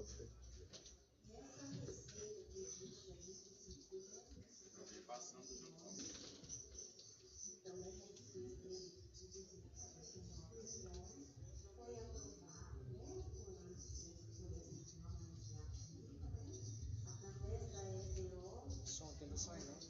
áudio. Passando junto. Som que não sai, não.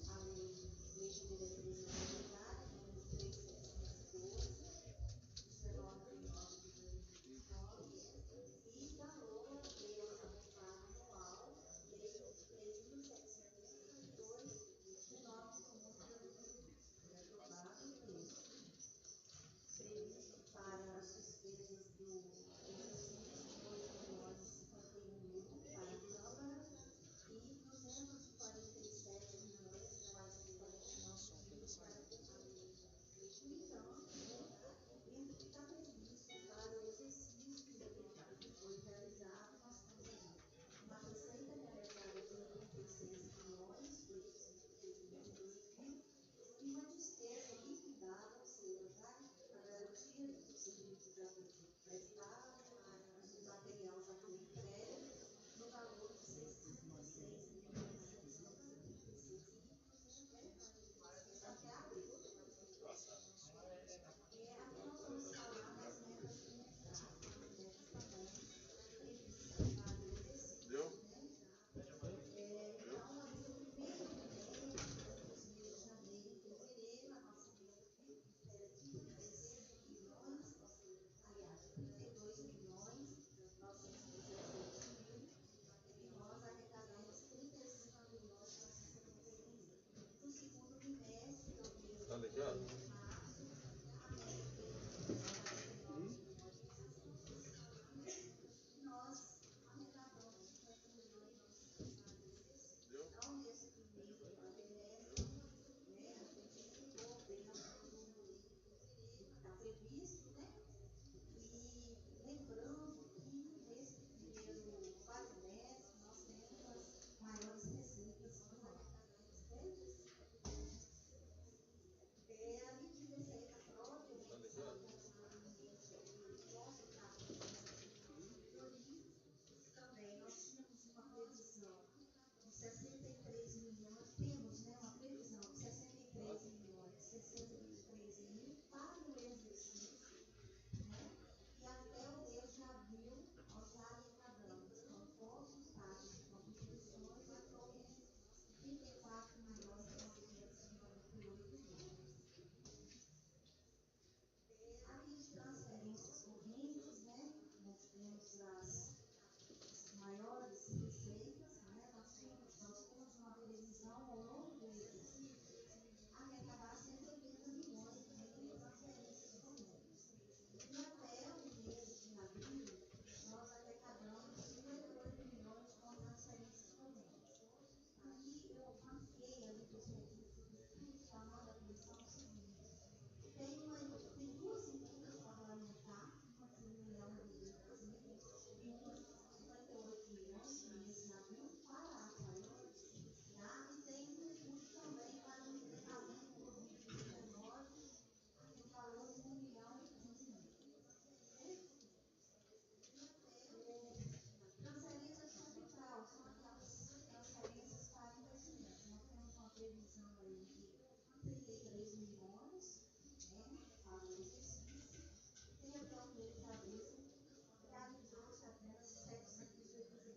Tá ligado?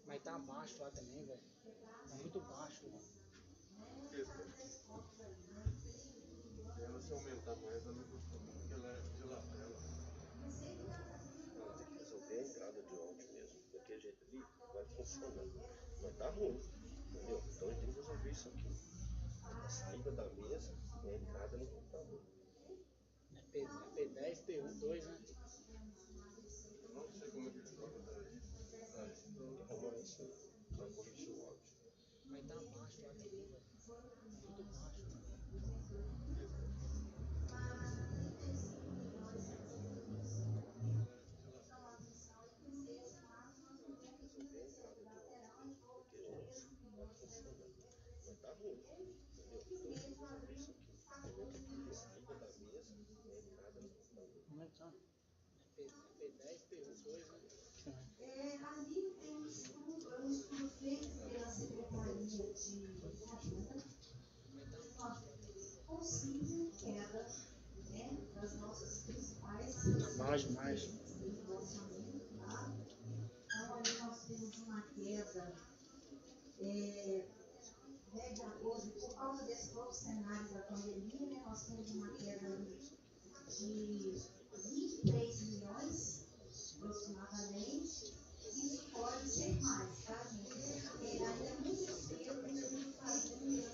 Mas tá baixo lá também, velho. Tá muito baixo lá. Ela se aumentar mais, ela não costuma, porque ela é de lapela. Tem que resolver a entrada de áudio mesmo. Daquele jeito ali vai funcionar. Mas tá ruim, entendeu? Então ele tem que resolver isso aqui. A saída da mesa e a entrada no computador. É P10, P2, né? Eu não sei como é que ele pode dar isso. Tem que arrumar isso aí. Vai corrigir o áudio. Mas tá baixo lá também, velho. Tá muito baixo. Mas tá ruim, entendeu? Então ele resolver isso aqui. A saída da mesa e a entrada no computador. Como é que tá? É P10, P2, né? Ali tem um estudo mais. Então, ali nós temos uma queda 10 de agosto, por causa desse novo cenário da pandemia, né, nós temos uma queda de 23 milhões, aproximadamente. Isso pode ser mais, tá, gente? Porque ainda é muito cedo para a gente fazer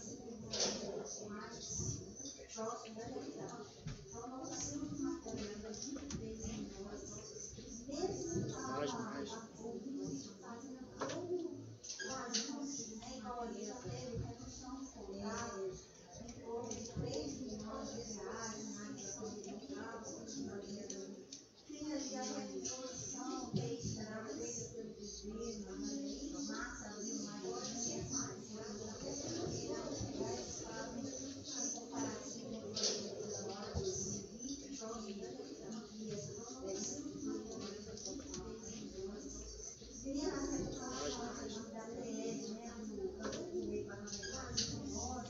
essa mais próximo da realidade. Então, nós temos uma queda de 23 milhões. Nesse ouvinte fazendo todo o ajuste, né? Então, ali já teve redução de contrato em torno de 3 milhões de reais na área da pandemia. Tem ali a reposição que é esperada pelo governo, em março, abril, maio, pode ser mais. Em comparativo com 2020, próximo da realidade. Seria a redução da PES, né, do meio parlamentar,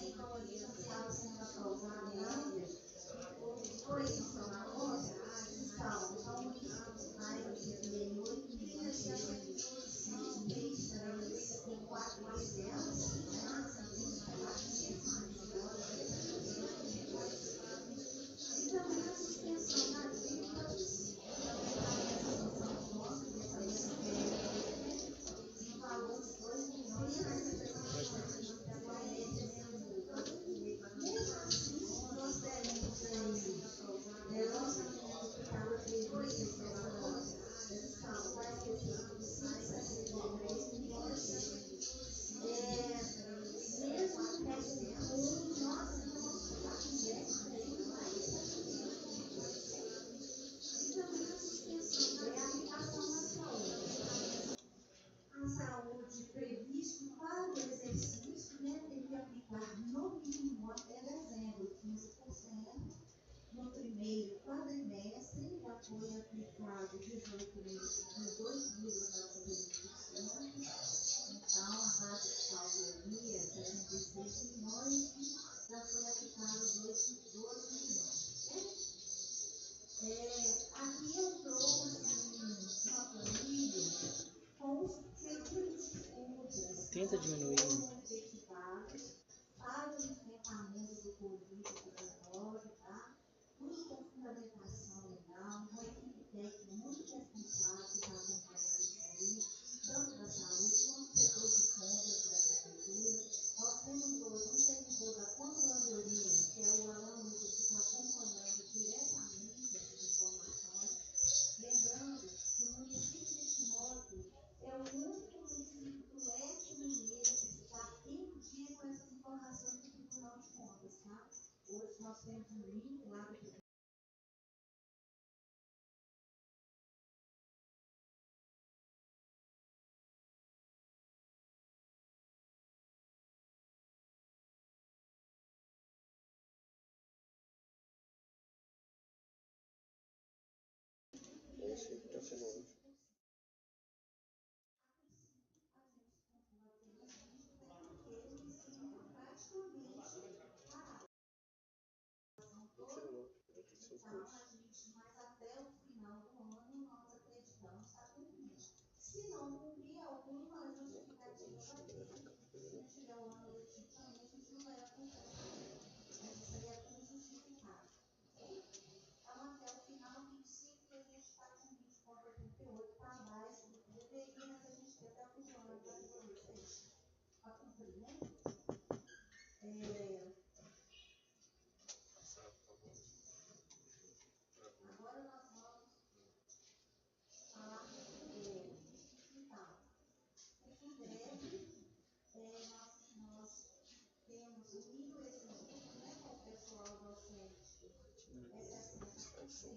então ali já estava sendo aprovado ainda, por isso, fiscal, então, mais de 8 milhões de reais, tem 4 mais delas, e também a suspensão das dívidas, a saúde previsto para o exercício, né, tem que aplicar no mínimo até dezembro 15%, no primeiro quadrimestre já foi aplicado 18,98%, então a base fiscal seria 66 milhões, já foi aplicado 12 milhões. Aqui eu trouxe uma planilha com os períodos de contas Tenta diminuir. efetivados para o enfrentamento do Covid-19, tá? Tudo com fundamentação legal, uma equipe técnica muito responsável que está acompanhando isso aí, tanto da saúde quanto do setor de compras da prefeitura. Nós temos hoje um servidor da controladoria, que é o Alan Lucas, que está acompanhando diretamente essas informações. Lembrando que o município de Timóteo é o único município do leste mineiro que está em dia com essas informações do Tribunal de Contas, tá? Hoje nós temos um link lá do Tribunal. Esse está sendo hoje. Mas até o final do ano nós acreditamos estar cumprindo. Se não cumprir alguma justificativa vai ter. Se não tiver o ano letivo também, a gente não vai acompanhar. Mas isso aí é tudo justificado. Então, até o final, 25, que a gente está com 20,88, está abaixo do que deveria, mas a gente quer até o final do ano para vocês. Para cumprir, né? Agora nós vamos falar então, em breve, nós temos o nível exigido, né, com o pessoal docente é 60%,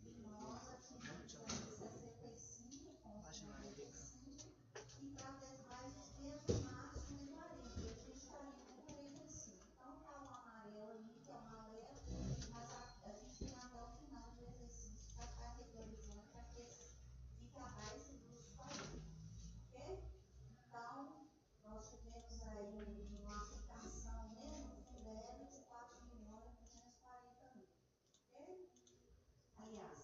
e nós atingimos 65% com 55%, e para as demais despesas, máximo de 40%, e a gente está indo com 45%. Então, está o amarelo ali, que é uma leve, mas a gente tem até o final do exercício para estar regularizando para que fique abaixo dos 40%, ok? Então, nós tivemos aí uma aplicação, né, no Fundeb de 4.240.000, ok? Aliás,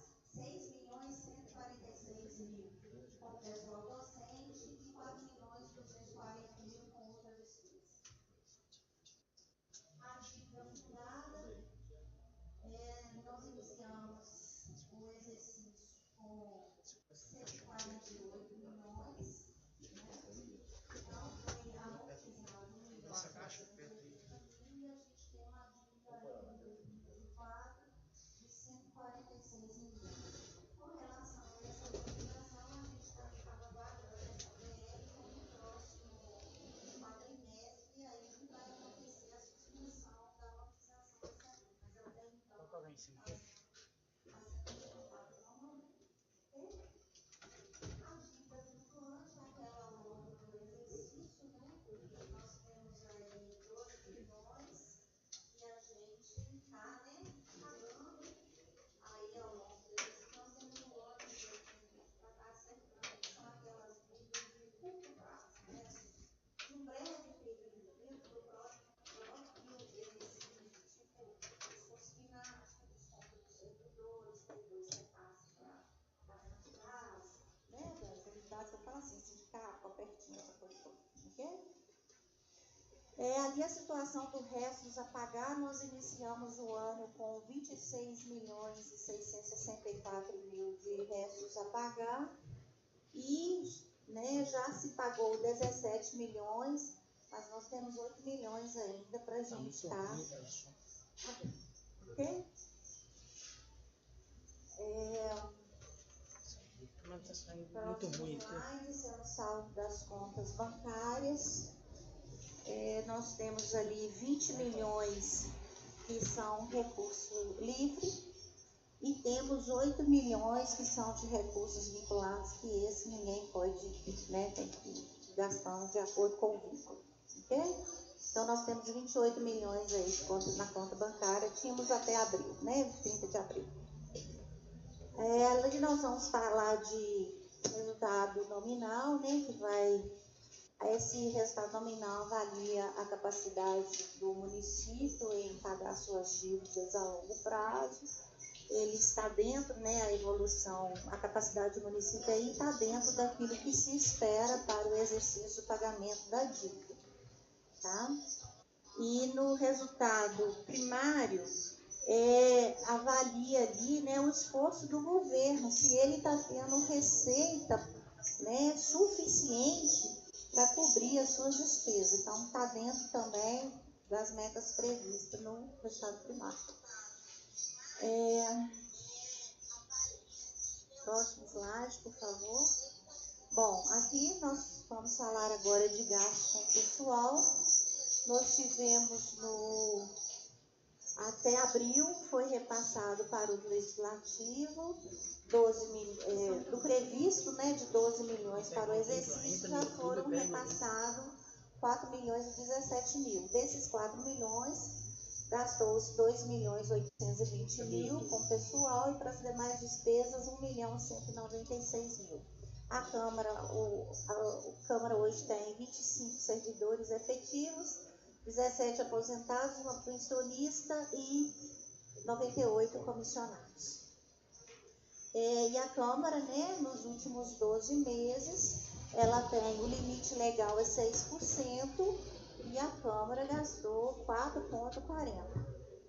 ok? Ali a situação do restos a pagar, nós iniciamos o ano com 26.664.000 de restos a pagar e, né, já se pagou 17 milhões, mas nós temos 8 milhões ainda para a gente estar. Ok? Muito ruim. Slides é o saldo das contas bancárias. Nós temos ali 20 milhões que são recurso livre e temos 8 milhões que são de recursos vinculados, que esse ninguém pode, né, tem que ir gastando de acordo com o vínculo, ok? Então nós temos 28 milhões aí de conta na conta bancária, tínhamos até abril, né, 30 de abril. Ali nós vamos falar de resultado nominal, né, que vai... Esse resultado nominal avalia a capacidade do município em pagar suas dívidas a longo prazo. Ele está dentro, né, a evolução, a capacidade do município aí está dentro daquilo que se espera para o exercício do pagamento da dívida, tá? E no resultado primário, avalia ali, né, o esforço do governo, se ele está tendo receita, né, suficiente para cobrir as suas despesas. Então, está dentro também das metas previstas no resultado primário. Próximo slide, por favor. Bom, aqui nós vamos falar agora de gastos com pessoal. Nós tivemos até abril, foi repassado para o legislativo, do previsto, né, de 12 milhões para o exercício, já foram repassados 4 milhões e 17 mil. Desses 4 milhões, gastou-se 2.820.000 com pessoal e para as demais despesas 1.196.000. A Câmara hoje tem 25 servidores efetivos, 17 aposentados, uma pensionista e 98 comissionados. E a Câmara, né, nos últimos 12 meses, ela tem o limite legal é 6% e a Câmara gastou 4,40%.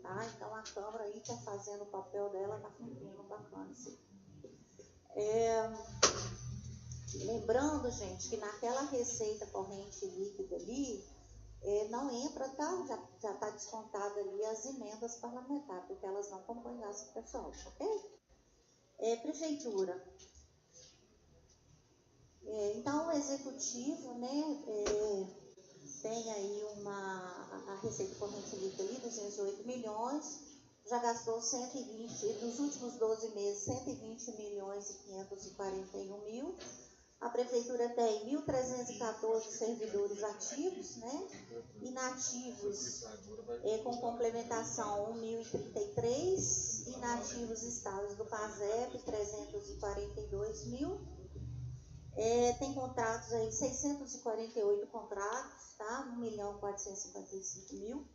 Tá? Então a Câmara aí está fazendo o papel dela, está cumprindo bacana assim. Lembrando, gente, que naquela receita corrente líquida ali, não entra, tá? Já está descontada ali as emendas parlamentares, porque elas não compõem gasto pessoal, ok? Prefeitura. Então, o executivo, né, tem aí a receita corrente líquida ali, 208 milhões, já gastou 120, nos últimos 12 meses, 120 milhões e 541 mil. A prefeitura tem 1.314 servidores ativos, né? Inativos, com complementação, 1.033. Inativos estados do PASEP, 342 mil. Tem contratos aí, 648 contratos, tá? 1.455.000.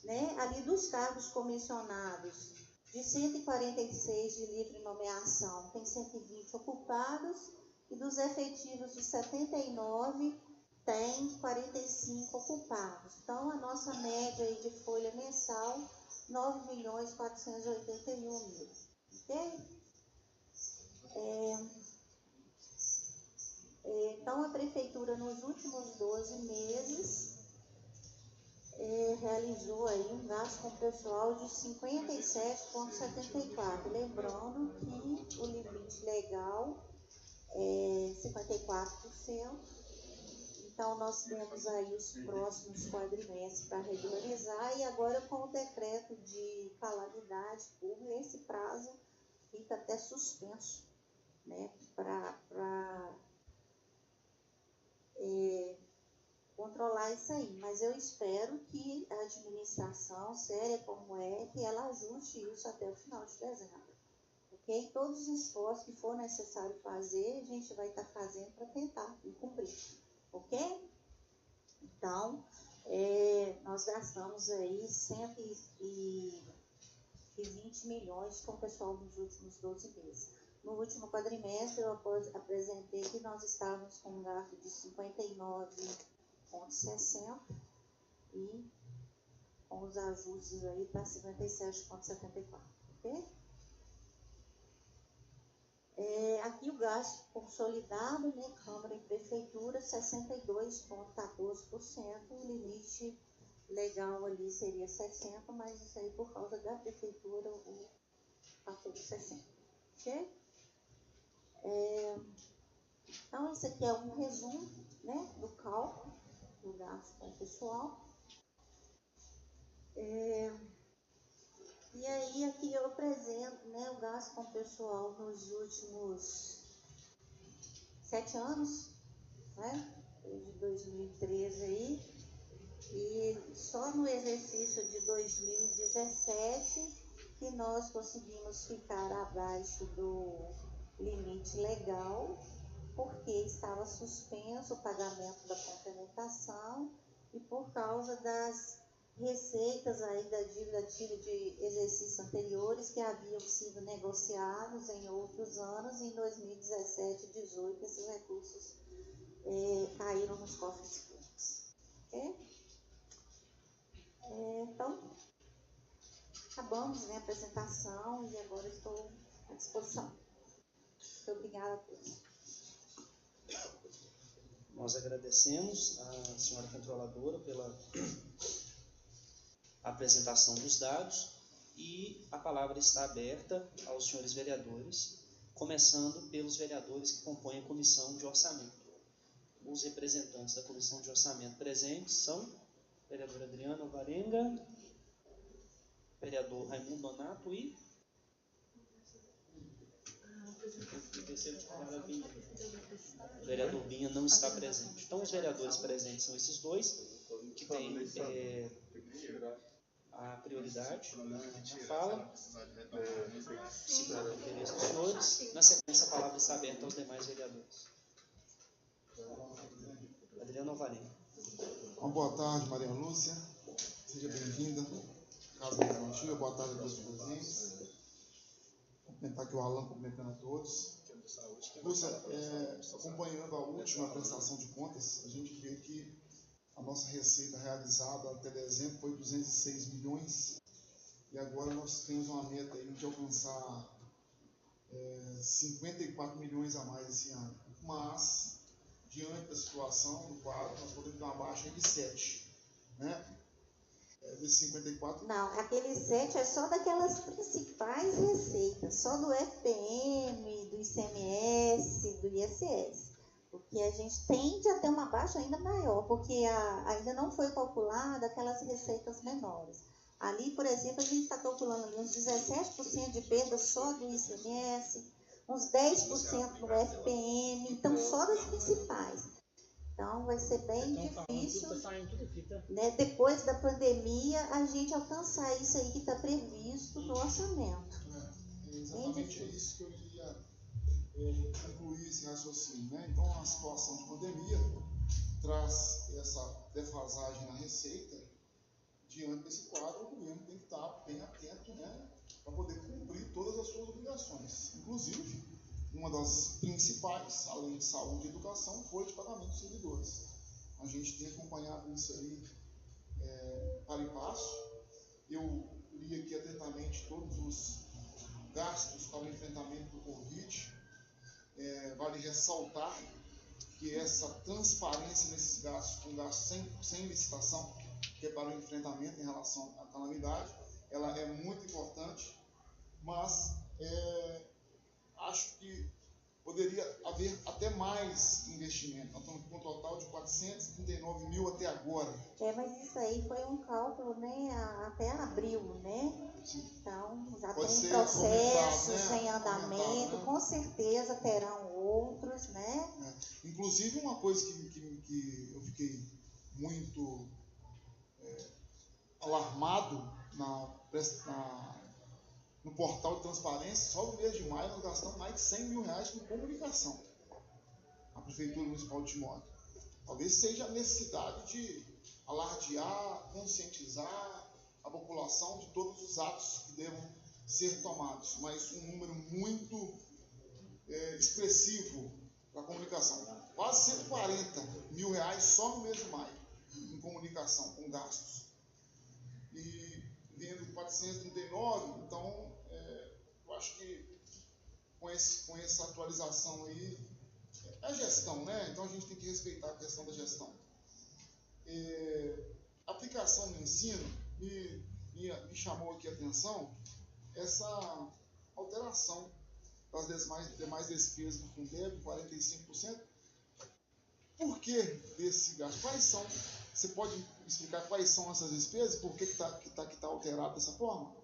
Né? Ali dos cargos comissionados, de 146 de livre nomeação, tem 120 ocupados. E dos efetivos de 79, tem 45 ocupados. Então, a nossa média aí de folha mensal, 9.481.000. Ok? Então, a Prefeitura, nos últimos 12 meses, realizou aí um gasto com pessoal de 57,74. Lembrando que o limite legal 54%. Então, nós temos aí os próximos quadrimestres para regularizar e agora com o decreto de calamidade pública, esse prazo fica até suspenso, né, para controlar isso aí. Mas eu espero que a administração, séria como que ela ajuste isso até o final de dezembro. Ok? Todos os esforços que for necessário fazer, a gente vai estar fazendo para tentar cumprir. Ok? Então, nós gastamos aí 120 milhões com o pessoal nos últimos 12 meses. No último quadrimestre, eu apresentei que nós estávamos com um gasto de 59 57,60 e com os ajustes aí para 57,74, ok? Aqui o gasto consolidado, né, Câmara e Prefeitura, 62,14%, o limite legal ali seria 60%, mas isso aí por causa da Prefeitura, o passou de 60%, ok? Então, isso aqui é um resumo, né, do cálculo do gasto com o pessoal. E aí, aqui eu apresento, né, o gasto com o pessoal nos últimos 7 anos, né, desde 2013 aí, e só no exercício de 2017 que nós conseguimos ficar abaixo do limite legal, porque estava suspenso o pagamento da complementação e por causa das receitas aí da dívida ativa de exercícios anteriores que haviam sido negociados em outros anos, e em 2017 e 2018 esses recursos caíram nos cofres públicos. Okay? Então, acabamos, né, a apresentação e agora estou à disposição. Muito obrigada a todos. Nós agradecemos à senhora controladora pela apresentação dos dados e a palavra está aberta aos senhores vereadores, começando pelos vereadores que compõem a comissão de orçamento. Os representantes da comissão de orçamento presentes são o vereador Adriano Alvarenga, vereador Raimundo Donato e o vereador Binha não está presente. Então, os vereadores presentes são esses dois, que têm a prioridade na fala, segundo o interesse dos senhores. Na sequência, a palavra está aberta aos demais vereadores. Adriano Alvarenga. Uma boa tarde, Maria Lúcia. Seja bem-vinda. Casa Legislativa, boa tarde a todos os presentes. Vou cumprimentar aqui o Alan, cumprimentando a todos. Lúcia, acompanhando a última prestação de contas, a gente vê que a nossa receita realizada até dezembro foi 206 milhões e agora nós temos uma meta aí de alcançar 54 milhões a mais esse ano. Mas, diante da situação do quadro, nós podemos dar uma baixa de 7, né? Desses 54? Não, aquele 7 é só daquelas principais receitas, só do FPM, do ICMS, do ISS. Porque a gente tende a ter uma baixa ainda maior, porque ainda não foi calculada aquelas receitas menores. Ali, por exemplo, a gente está calculando ali uns 17% de perda só do ICMS, uns 10% no FPM, então só das principais. Então, vai ser bem difícil, né, depois da pandemia, a gente alcançar isso aí que está previsto no orçamento. É exatamente isso que eu queria concluir esse raciocínio, né? Então, a situação de pandemia traz essa defasagem na receita. Diante desse quadro, o governo tem que estar bem atento, né, para poder cumprir todas as suas obrigações. Inclusive, uma das principais, além de saúde e educação, foi de pagamento de servidores. A gente tem acompanhado isso aí para e passo. Eu li aqui atentamente todos os gastos para o enfrentamento do Covid. Vale ressaltar que essa transparência nesses gastos, com gastos sem licitação, que é para o enfrentamento em relação à calamidade, ela é muito importante, mas acho que poderia haver até mais investimento. Nós estamos com um total de 439 mil até agora. Mas isso aí foi um cálculo, né, até abril, né? Sim. Então, já pode tem processos, né, em andamento, né? Com certeza terão outros, né? Inclusive, uma coisa que eu fiquei muito alarmado no portal de transparência, só no mês de maio nós gastamos mais de 100 mil reais com comunicação. A Prefeitura Municipal de Timóteo. Talvez seja a necessidade de alardear, conscientizar a população de todos os atos que devam ser tomados, mas um número muito expressivo para a comunicação. Quase 140 mil reais só no mês de maio. em comunicação, com gastos. E vendo 439, então, eu acho que com essa atualização aí, é gestão, né? Então a gente tem que respeitar a questão da gestão. Aplicação no ensino, me chamou aqui a atenção essa alteração das demais despesas do Fundeb, 45%. Por que desse gasto? Quais são? Você pode explicar quais são essas despesas e por que está alterado dessa forma?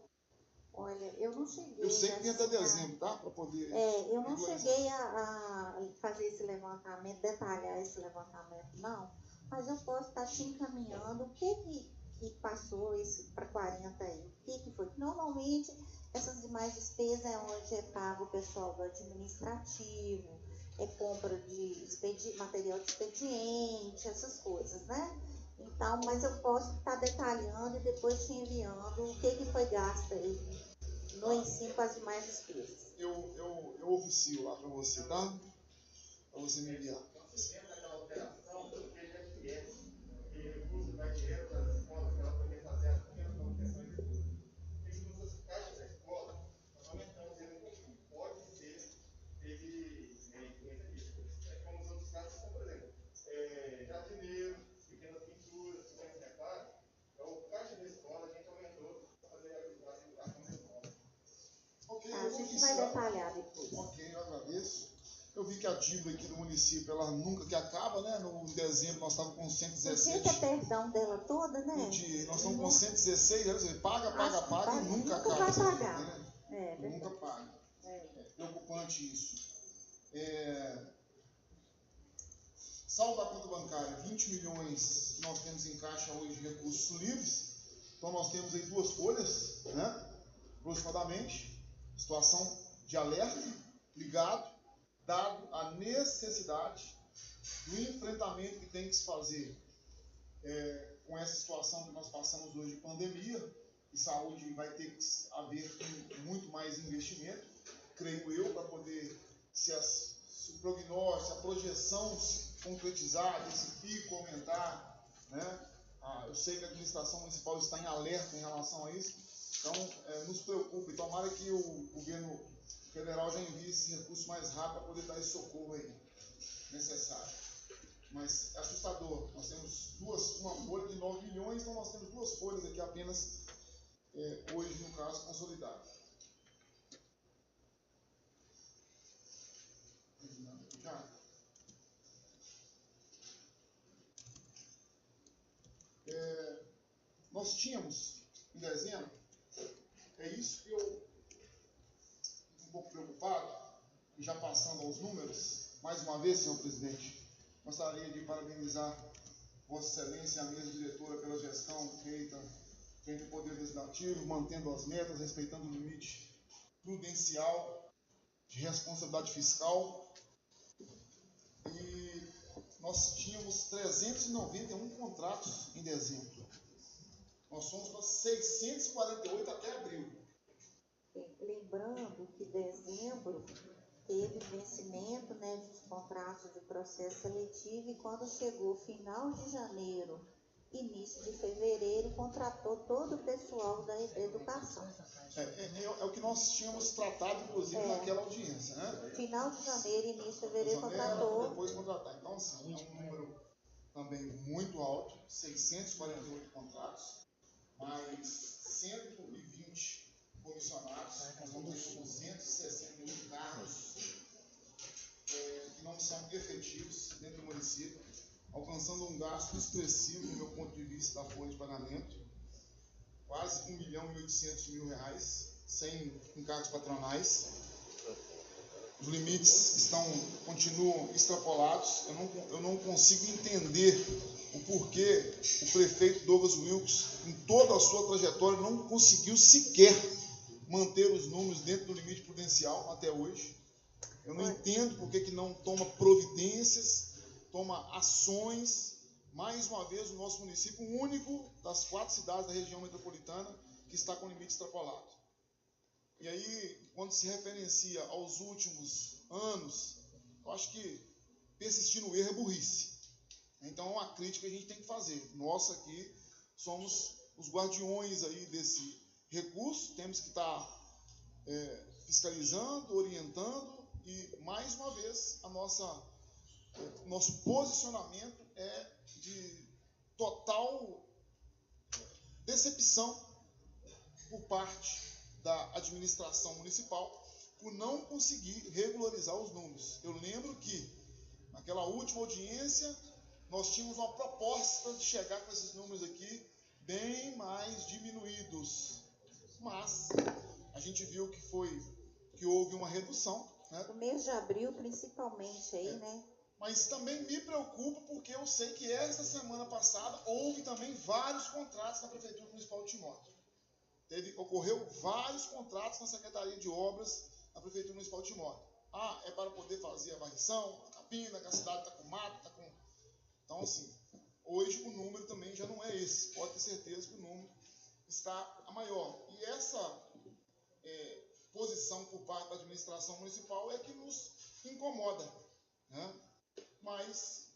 Olha, eu não cheguei... Eu sei que tem até dezembro, tá? Para poder... eu não cheguei a fazer esse levantamento, detalhar esse levantamento, não. Mas eu posso estar te encaminhando o que passou para 40 aí. O que foi? Normalmente, essas demais despesas é onde é pago o pessoal do administrativo, é compra de material de expediente, essas coisas, né? Então, mas eu posso estar detalhando e depois te enviando o que foi gasto aí no ensino com as demais despesas. Eu oficio lá para você, tá? Para você me enviar. A gente vai detalhar depois. Ok, eu agradeço. Eu vi que a dívida aqui do município, ela nunca que acaba, né? No dezembro nós estávamos com 117. Por que perdão dela toda, né? Nós estamos com 116, quer dizer, paga e nunca acaba. Vai pagar. Né? Nunca paga. É preocupante isso. Saldo da conta bancária, 20 milhões que nós temos em caixa hoje de recursos livres. Então nós temos aí 2 folhas, né? Aproximadamente. Situação de alerta, ligado, dado a necessidade do enfrentamento que tem que se fazer com essa situação que nós passamos hoje de pandemia, e saúde vai ter que haver muito mais investimento, creio eu, para poder, se o prognóstico, a projeção se concretizar, esse pico aumentar, né? Eu sei que a administração municipal está em alerta em relação a isso. Então, nos preocupa e tomara que o governo federal já envie esse recurso mais rápido para poder dar esse socorro aí necessário. Mas é assustador. Nós temos uma folha de 9 milhões, então nós temos 2 folhas aqui apenas, hoje, no caso, consolidadas. Nós tínhamos, em dezembro, é isso que eu fico um pouco preocupado, e já passando aos números, mais uma vez, senhor presidente, gostaria de parabenizar Vossa Excelência e a mesa diretora pela gestão feita frente ao Poder Legislativo, mantendo as metas, respeitando o limite prudencial de responsabilidade fiscal. E nós tínhamos 391 contratos em dezembro. Nós fomos para 648 até abril. Lembrando que dezembro teve vencimento, né, dos contratos de processo seletivo, e quando chegou final de janeiro, início de fevereiro, contratou todo o pessoal da educação. É o que nós tínhamos tratado, inclusive, naquela audiência, né? Final de janeiro, início de fevereiro, contratou. Depois contratar. Então, assim, é um número também muito alto, 648 contratos, mais 120 comissionados, nós vamos ter 261 cargos que não são efetivos dentro do município, alcançando um gasto expressivo, do meu ponto de vista, da folha de pagamento, quase R$1.800.000, sem encargos patronais. Os limites continuam extrapolados. Eu não consigo entender o porquê o prefeito Douglas Wilkes, em toda a sua trajetória, não conseguiu sequer manter os números dentro do limite prudencial até hoje. Eu não entendo por que não toma providências, toma ações. Mais uma vez, o nosso município, o único das 4 cidades da região metropolitana que está com limite extrapolado. E aí, quando se referencia aos últimos anos, eu acho que persistir no erro é burrice. Então, é uma crítica que a gente tem que fazer. Nós aqui somos os guardiões aí desse recurso, temos que estar fiscalizando, orientando, e, mais uma vez, nosso posicionamento é de total decepção por parte da administração municipal por não conseguir regularizar os números. Eu lembro que, naquela última audiência, nós tínhamos uma proposta de chegar com esses números aqui bem mais diminuídos. Mas a gente viu que houve uma redução, né? O mês de abril, principalmente, aí, né? Mas também me preocupa porque eu sei que esta semana passada houve também vários contratos na Prefeitura Municipal de Timóteo. Ocorreu vários contratos na Secretaria de Obras da Prefeitura Municipal de Timóteo. É para poder fazer a varrição, a capina, que a cidade está com mato, está com... Então, assim, hoje o número também já não é esse. Pode ter certeza que o número está a maior. E essa posição por parte da administração municipal é que nos incomoda, né? Mas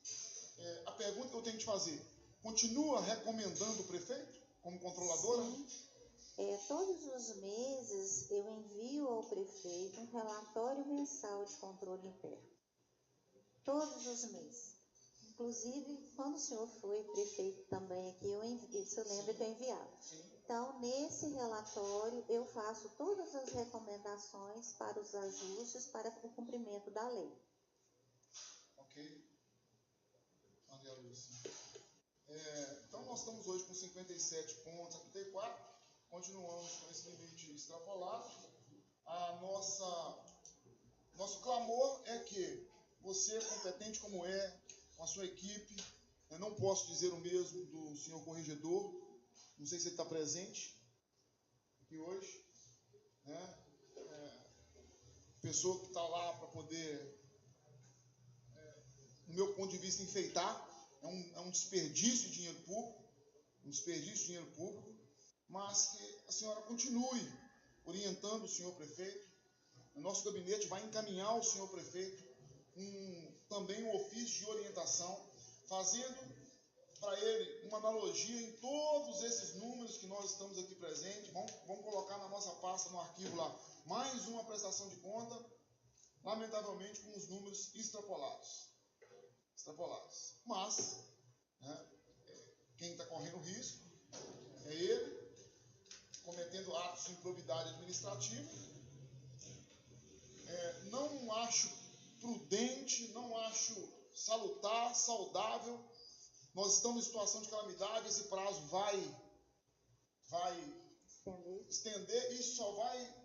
a pergunta que eu tenho que te fazer, continua recomendando o prefeito como controladora? Sim. Todos os meses eu envio ao prefeito um relatório mensal de controle interno. Todos os meses. Inclusive, quando o senhor foi prefeito também aqui, você lembra que eu enviava. Então, nesse relatório, eu faço todas as recomendações para os ajustes, para o cumprimento da lei. Ok. Maria Lúcia. Então, nós estamos hoje com 57,74. Continuamos com esse limite extrapolado. Nosso clamor é que você, competente como com a sua equipe, eu não posso dizer o mesmo do senhor corregedor, não sei se ele está presente aqui hoje, né? Pessoa que está lá para poder, no meu ponto de vista, enfeitar, é um desperdício de dinheiro público, mas que a senhora continue orientando o senhor prefeito. O nosso gabinete vai encaminhar ao senhor prefeito também um ofício de orientação, fazendo para ele uma analogia em todos esses números que nós estamos aqui presentes. Vamos colocar na nossa pasta, no arquivo lá, mais uma prestação de conta, lamentavelmente com os números extrapolados. Mas, né, quem está correndo risco é ele, cometendo atos de improbidade administrativa. Não acho prudente, não acho salutar, saudável. Nós estamos em situação de calamidade, esse prazo vai estender e só vai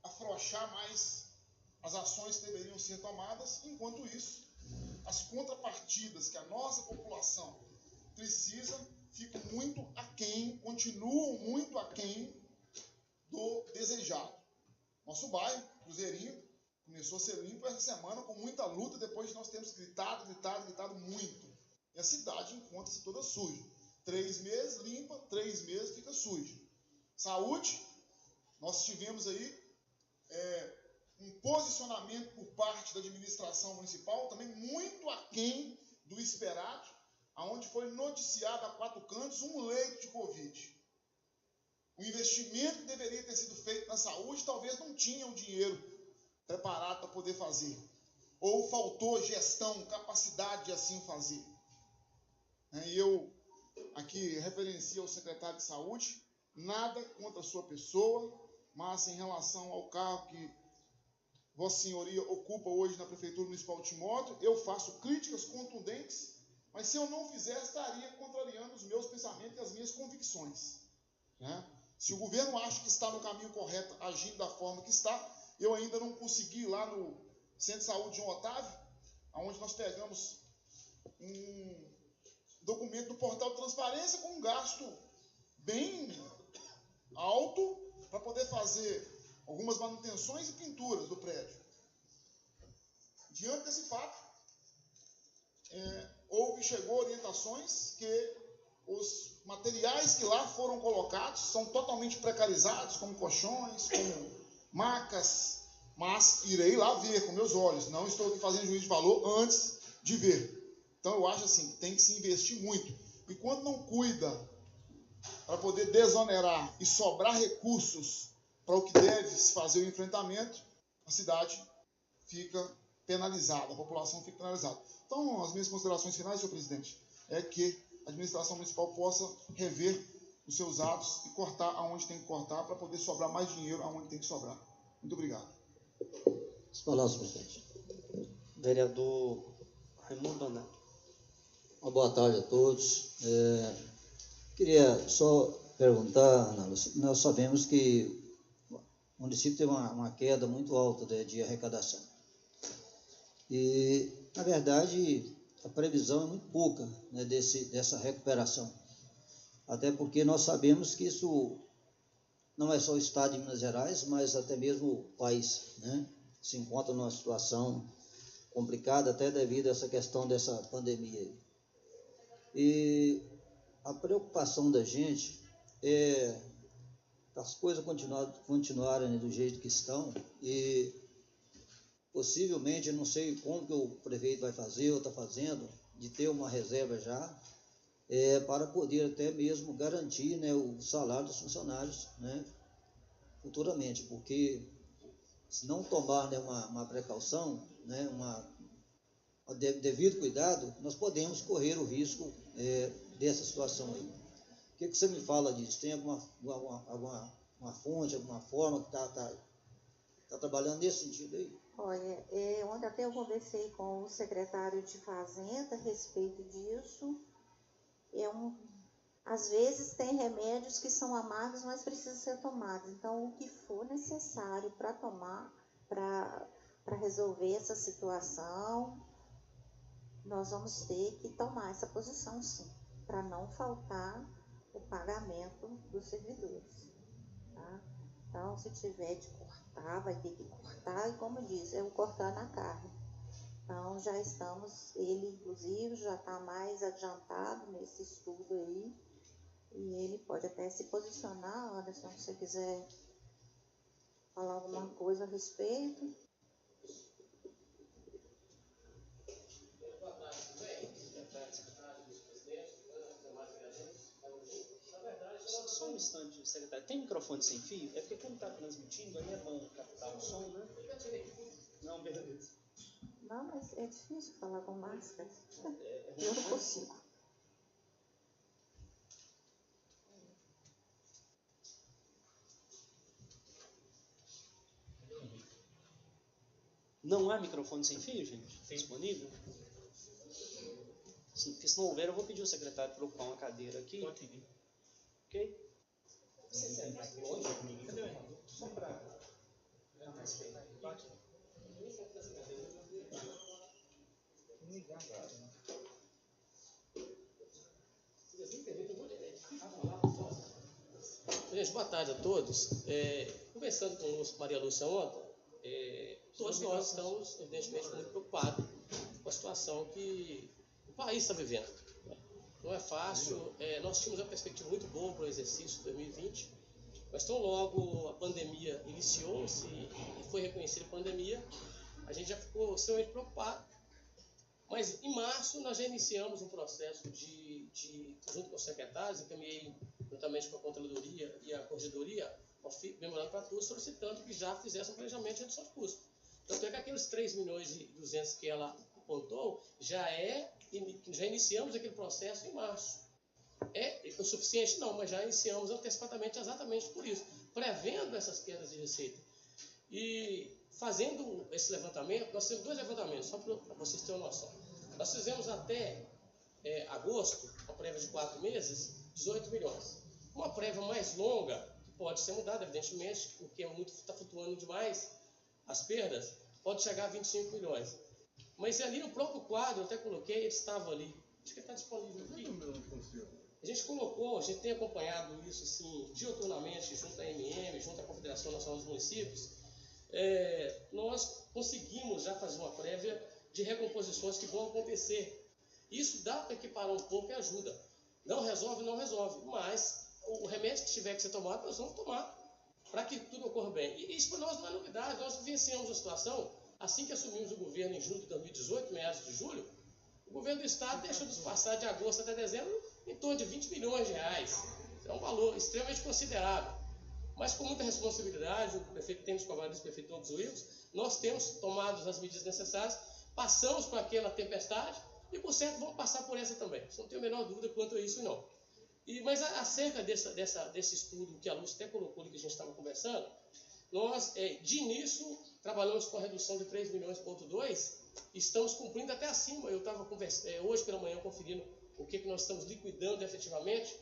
afrouxar mais as ações que deveriam ser tomadas. Enquanto isso, as contrapartidas que a nossa população precisa ficam muito aquém, continuam muito aquém do desejado. Nosso bairro, Cruzeirinho, começou a ser limpo essa semana com muita luta, depois de nós termos gritado muito. E a cidade encontra-se toda suja. 3 meses limpa, 3 meses fica suja. Saúde, nós tivemos aí um posicionamento por parte da administração municipal também muito aquém do esperado, onde foi noticiado a 4 cantos um leito de Covid. O investimento que deveria ter sido feito na saúde talvez não tinha o dinheiro preparado para poder fazer. Ou faltou gestão, capacidade de assim fazer. E eu aqui referencio ao secretário de saúde, nada contra a sua pessoa, mas em relação ao cargo que Vossa Senhoria ocupa hoje na Prefeitura Municipal de Timóteo, eu faço críticas contundentes, mas se eu não fizer, estaria contrariando os meus pensamentos e as minhas convicções. Né? Se o governo acha que está no caminho correto, agindo da forma que está, eu ainda não consegui ir lá no Centro de Saúde João Otávio, onde nós pegamos um documento do portal de transparência com um gasto bem alto para poder fazer algumas manutenções e pinturas do prédio. Diante desse fato, chegou orientações que os materiais que lá foram colocados são totalmente precarizados, como colchões, como macas, mas irei lá ver com meus olhos. Não estou aqui fazendo juízo de valor antes de ver. Então eu acho assim, que tem que se investir muito. E quando não cuida para poder desonerar e sobrar recursos para o que deve se fazer o enfrentamento, a cidade fica penalizada, a população fica penalizada. Então, as minhas considerações finais, senhor presidente, é que a administração municipal possa rever os seus atos e cortar aonde tem que cortar para poder sobrar mais dinheiro aonde tem que sobrar. Muito obrigado. As palavras, presidente. Vereador Raimundo Donato. Uma boa tarde a todos. Queria só perguntar, Ana Lúcia, nós sabemos que o município teve uma queda muito alta de arrecadação. E, na verdade, a previsão é muito pouca, né, dessa recuperação. Até porque nós sabemos que isso não é só o estado de Minas Gerais, mas até mesmo o país, né, se encontra numa situação complicada, até devido a essa questão dessa pandemia. E a preocupação da gente é as coisas continuarem do jeito que estão e possivelmente, eu não sei como que o prefeito vai fazer ou está fazendo, de ter uma reserva já, para poder até mesmo garantir, né, o salário dos funcionários, né, futuramente, porque se não tomar, né, uma precaução, né, devido cuidado, nós podemos correr o risco dessa situação aí. O que você me fala disso? Tem alguma fonte, alguma forma que está trabalhando nesse sentido aí? Olha, ontem até eu conversei com o secretário de Fazenda a respeito disso. Às vezes tem remédios que são amargos, mas precisam ser tomados. Então, o que for necessário para tomar, para resolver essa situação, nós vamos ter que tomar essa posição, sim, para não faltar o pagamento dos servidores. Tá? Então, se tiver de cortar, vai ter que cortar, e como diz, é o cortar na carne. Então, já estamos, ele inclusive já está mais adiantado nesse estudo aí, e ele pode até se posicionar, Anderson, se você quiser falar alguma coisa a respeito. Só um instante, secretário. Tem microfone sem fio? É porque como está transmitindo, aí é bom captar o som, né? Não, beleza. Não, mas é difícil falar com máscara. Eu não consigo. Não há microfone sem fio, gente? Sim. Disponível? Sim, porque se não houver, eu vou pedir ao secretário para ocupar uma cadeira aqui. Pode pedir. Ok? Você senta aqui longe? Cadê o errado? Só para... Pode. Gente, boa tarde a todos. Conversando com a Maria Lúcia ontem, todos nós estamos, evidentemente, muito preocupados com a situação que o país está vivendo. Não é fácil. Nós tínhamos uma perspectiva muito boa para o exercício de 2020, mas tão logo a pandemia iniciou-se e foi reconhecida a pandemia, a gente já ficou extremamente preocupado. Mas em março nós já iniciamos um processo junto com os secretários, encaminhei juntamente com a Controladoria e a Corregedoria, memorando para todos, solicitando que já fizesse um planejamento de redução de custo. Tanto é que aqueles 3 milhões e 200 que ela apontou, já iniciamos aquele processo em março. É o suficiente? Não, mas já iniciamos antecipadamente exatamente por isso, prevendo essas quedas de receita. E fazendo esse levantamento, nós temos 2 levantamentos, só para vocês terem uma noção. Nós fizemos até agosto, uma prévia de 4 meses, 18 milhões. Uma prévia mais longa, que pode ser mudada, evidentemente, porque está flutuando demais as perdas, pode chegar a 25 milhões. Mas ali no próprio quadro, eu até coloquei, ele estava ali. Acho que está disponível aqui. A gente colocou, a gente tem acompanhado isso assim, diuturnamente, junto à MM, junto à Confederação Nacional dos Municípios. Nós conseguimos já fazer uma prévia de recomposições que vão acontecer. Isso dá para equiparar um pouco e ajuda. Não resolve, mas o remédio que tiver que ser tomado, nós vamos tomar, para que tudo ocorra bem. E isso para nós não é novidade, nós vivenciamos a situação, assim que assumimos o governo em julho de 2018, meados de julho, o O governo do Estado deixa nos passar de agosto até dezembro em torno de 20 milhões de reais. É um valor extremamente considerável. Mas com muita responsabilidade, o prefeito tem nos cobrado isso, o prefeito todos os erros, nós temos tomado as medidas necessárias, passamos por aquela tempestade e, por certo, vamos passar por essa também. Não tenho a menor dúvida quanto a isso, não. Mas acerca desse estudo que a Lúcia até colocou ali, que a gente estava conversando, nós, de início, trabalhamos com a redução de 3 milhões,2 milhões, estamos cumprindo até acima. Eu estava hoje pela manhã conferindo o que nós estamos liquidando efetivamente,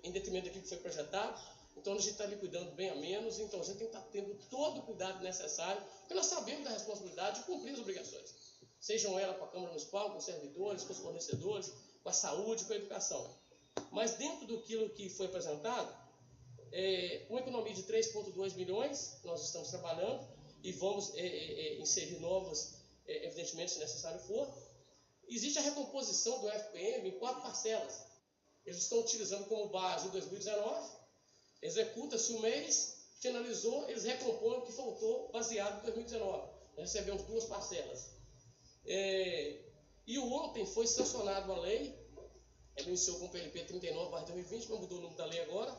em detrimento daquilo que foi projetado. Então, a gente está liquidando bem a menos, então a gente tem que estar tendo todo o cuidado necessário, porque nós sabemos da responsabilidade de cumprir as obrigações, sejam elas com a Câmara Municipal, com os servidores, com os fornecedores, com a saúde, com a educação. Mas dentro daquilo que foi apresentado, uma economia de 3,2 milhões, nós estamos trabalhando e vamos inserir novas, evidentemente, se necessário for. Existe a recomposição do FPM em 4 parcelas. Eles estão utilizando como base o 2019, executa-se o mês, finalizou, eles recompõem o que faltou baseado em 2019. Nós recebemos 2 parcelas. E ontem foi sancionado a lei, ela iniciou com o PLP 39/2020, mas mudou o nome da lei agora,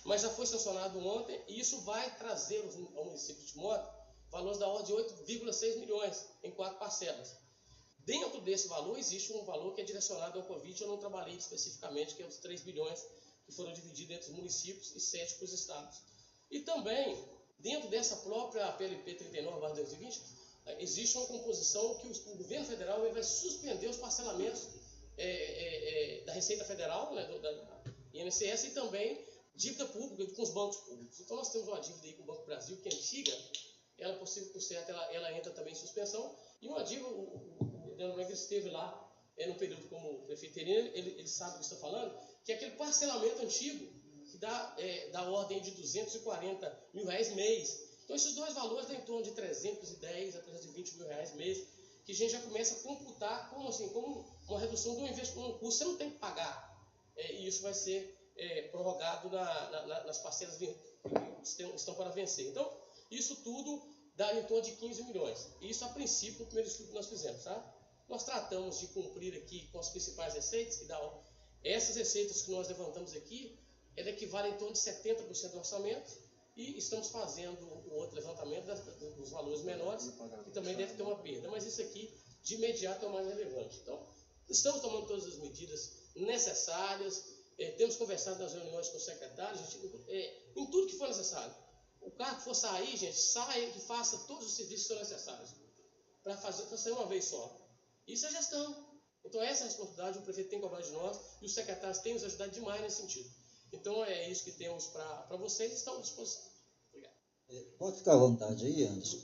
mas já foi sancionado ontem, e isso vai trazer ao município de Timóteo valores da ordem de 8,6 milhões em 4 parcelas. Dentro desse valor, existe um valor que é direcionado ao Covid, eu não trabalhei especificamente, que é os 3 bilhões que foram divididos entre os municípios e 7 para os estados. E também, dentro dessa própria PLP 39/2020, existe uma composição que o governo federal vai suspender os parcelamentos da Receita Federal, né, da INSS, e também dívida pública com os bancos públicos. Então, nós temos uma dívida aí com o Banco do Brasil, que é antiga, ela, por certo, ela entra também em suspensão, e uma dívida, o Leandro Negra esteve lá, no período como prefeito interino, ele sabe do que está falando, que é aquele parcelamento antigo, que dá da ordem de 240 mil reais mês. Então, esses dois valores dão em torno de 310 a 320 mil reais mês, que a gente já começa a computar como uma redução do investimento, um custo que você não tem que pagar. E isso vai ser prorrogado nas parcelas que estão para vencer. Então, isso tudo dá em torno de 15 milhões. Isso, a princípio, no primeiro estudo que nós fizemos. Tá? Nós tratamos de cumprir aqui com as principais receitas, que dão essas receitas que nós levantamos aqui, ela equivale em torno de 70% do orçamento, e estamos fazendo o outro levantamento dos valores menores, que também deve ter uma perda. Mas isso aqui, de imediato, é o mais relevante. Então, estamos tomando todas as medidas necessárias, temos conversado nas reuniões com os secretários, em tudo que for necessário. O carro que for sair, gente, saia e faça todos os serviços que são necessários, para sair uma vez só. Isso é gestão. Então, essa é a responsabilidade, o prefeito tem que cobrar de nós, e os secretários têm nos ajudado demais nesse sentido. Então, é isso que temos para vocês, estão à disposição. Obrigado. Pode ficar à vontade aí, Anderson.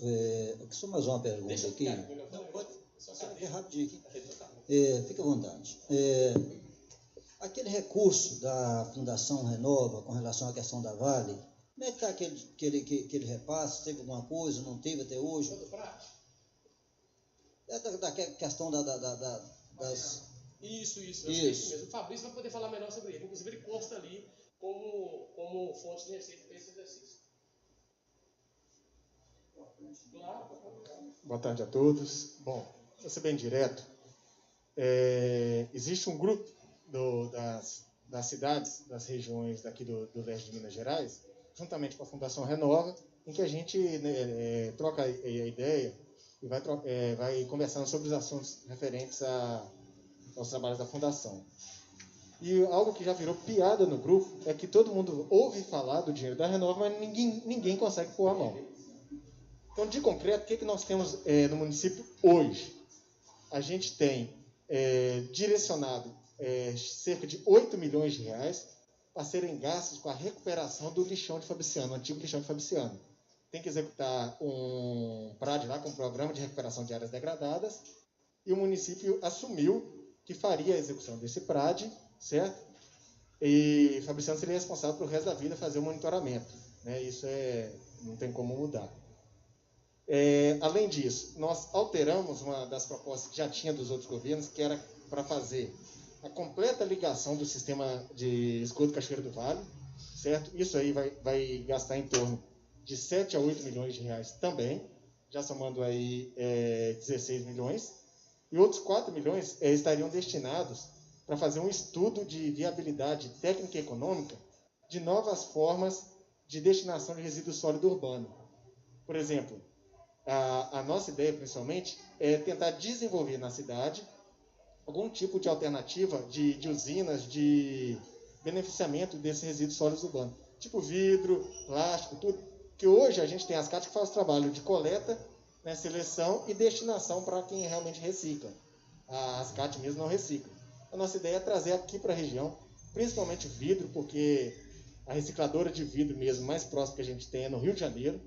Só mais uma pergunta. Deixa aqui. Não, pode. É rapidinho aqui. Fica à vontade. Aquele recurso da Fundação Renova com relação à questão da Vale, como é que está aquele repasse? Teve alguma coisa? Não teve até hoje? Da questão das... Isso mesmo. O Fabrício vai poder falar melhor sobre ele. Inclusive, ele consta ali como fonte de receita para esse exercício. Boa tarde a todos. Bom, para ser bem direto, existe um grupo das cidades, das regiões daqui do leste de Minas Gerais, juntamente com a Fundação Renova, em que a gente troca a ideia e vai conversando sobre os assuntos referentes aos trabalhos da Fundação. E algo que já virou piada no grupo é que todo mundo ouve falar do dinheiro da Renova, mas ninguém consegue pôr a mão. Então, de concreto, o que nós temos no município hoje? A gente tem direcionado cerca de 8 milhões de reais para serem gastos com a recuperação do lixão de Fabriciano, o antigo lixão de Fabriciano. Tem que executar um PRAD lá com um programa de recuperação de áreas degradadas, e o município assumiu que faria a execução desse PRAD, certo? E Fabriciano seria responsável pelo resto da vida fazer o monitoramento, né? Isso não tem como mudar. Além disso, nós alteramos uma das propostas que já tinha dos outros governos, que era para fazer a completa ligação do sistema de esgoto Cachoeira do Vale, certo? Isso aí vai gastar em torno de 7 a 8 milhões de reais também, já somando aí 16 milhões. E outros 4 milhões estariam destinados para fazer um estudo de viabilidade técnica e econômica de novas formas de destinação de resíduo sólido urbano. Por exemplo, a nossa ideia, principalmente, é tentar desenvolver na cidade algum tipo de alternativa de usinas de beneficiamento desses resíduos sólidos urbanos. Tipo vidro, plástico, tudo. Que hoje a gente tem as CAT que fazem o trabalho de coleta, né, seleção e destinação para quem realmente recicla. As CAT mesmo não reciclam. A nossa ideia é trazer aqui para a região, principalmente vidro, porque a recicladora de vidro mesmo mais próxima que a gente tem é no Rio de Janeiro.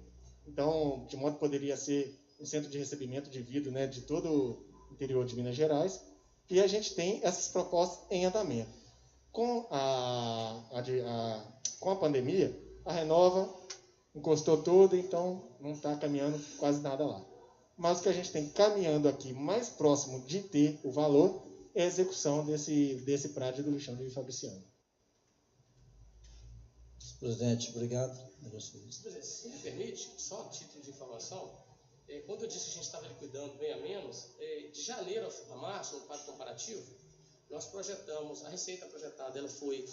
Então, de modo que poderia ser um centro de recebimento de vidro, né, de todo o interior de Minas Gerais. E a gente tem essas propostas em andamento. Com a pandemia, a Renova encostou tudo, então não está caminhando quase nada lá. Mas o que a gente tem caminhando aqui mais próximo de ter o valor é a execução desse prédio do lixão de Fabriciano. Presidente, obrigado. Presidente, se me permite, só a título de informação, quando eu disse que a gente estava liquidando bem a menos, de janeiro a março, no quadro comparativo, nós projetamos, a receita projetada ela foi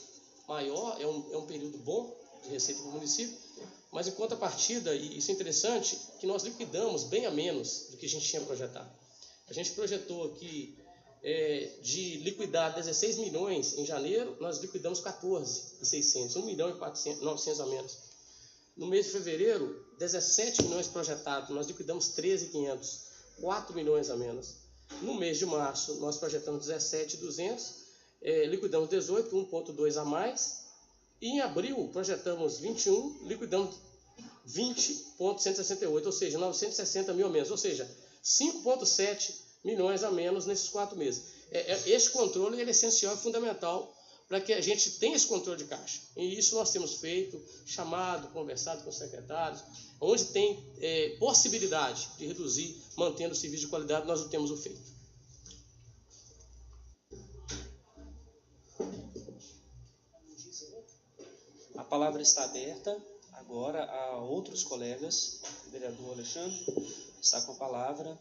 maior, é um período bom de receita para o município, mas em contrapartida, e isso é interessante, que nós liquidamos bem a menos do que a gente tinha projetado. A gente projetou aqui de liquidar 16 milhões em janeiro, nós liquidamos 14.600, 1.900.000 a menos. No mês de fevereiro, 17 milhões projetados, nós liquidamos 13.500, 4 milhões a menos. No mês de março, nós projetamos 17.200, liquidamos 18, 1,2 a mais. E em abril, projetamos 21, liquidamos 20,168, ou seja, 960 mil a menos, ou seja, 5,7 milhões a menos nesses 4 meses. Este controle ele é essencial e fundamental para que a gente tenha esse controle de caixa. E isso nós temos feito, chamado, conversado com os secretários, onde tem possibilidade de reduzir, mantendo o serviço de qualidade, nós o temos feito. A palavra está aberta agora a outros colegas. O vereador Alexandre está com a palavra.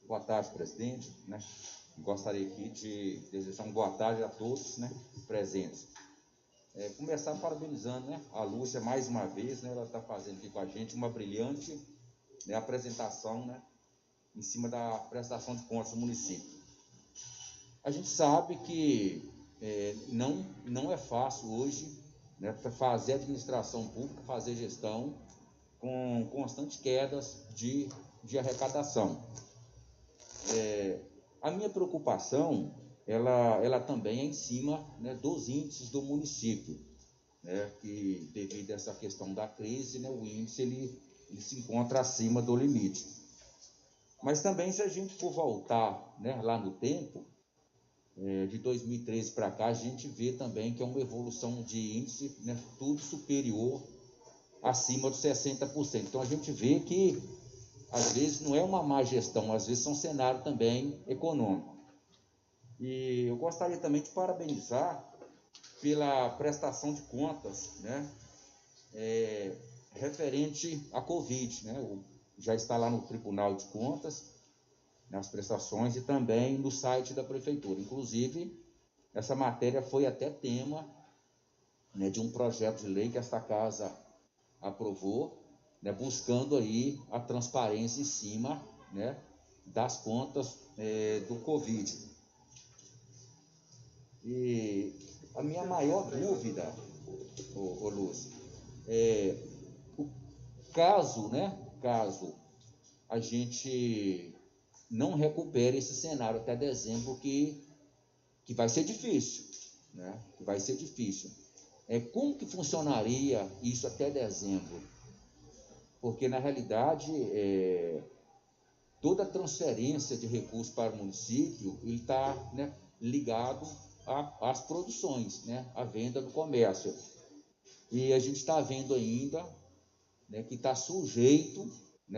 Boa tarde, presidente. Gostaria aqui de desejar uma boa tarde a todos, presentes. Começar parabenizando, a Lúcia mais uma vez, ela está fazendo aqui com a gente uma brilhante apresentação, em cima da prestação de contas do município. A gente sabe que não é fácil hoje para fazer administração pública, fazer gestão com constantes quedas de arrecadação. A minha preocupação, ela também é em cima dos índices do município, que devido a essa questão da crise, o índice ele se encontra acima do limite. Mas também, se a gente for voltar lá no tempo, de 2013 para cá, a gente vê também que é uma evolução de índice tudo superior, acima de 60%. Então, a gente vê que às vezes não é uma má gestão, às vezes é um cenário também econômico. E eu gostaria também de parabenizar pela prestação de contas, referente à Covid, já está lá no Tribunal de Contas, nas prestações e também no site da Prefeitura. Inclusive, essa matéria foi até tema de um projeto de lei que esta casa aprovou, buscando aí a transparência em cima das contas do Covid. E a minha maior dúvida, Lúcia, o caso a gente não recupere esse cenário até dezembro, que vai ser difícil, que vai ser difícil. Como que funcionaria isso até dezembro? Porque, na realidade, toda transferência de recursos para o município está ligado às produções, à venda do comércio. E a gente está vendo ainda que está sujeito,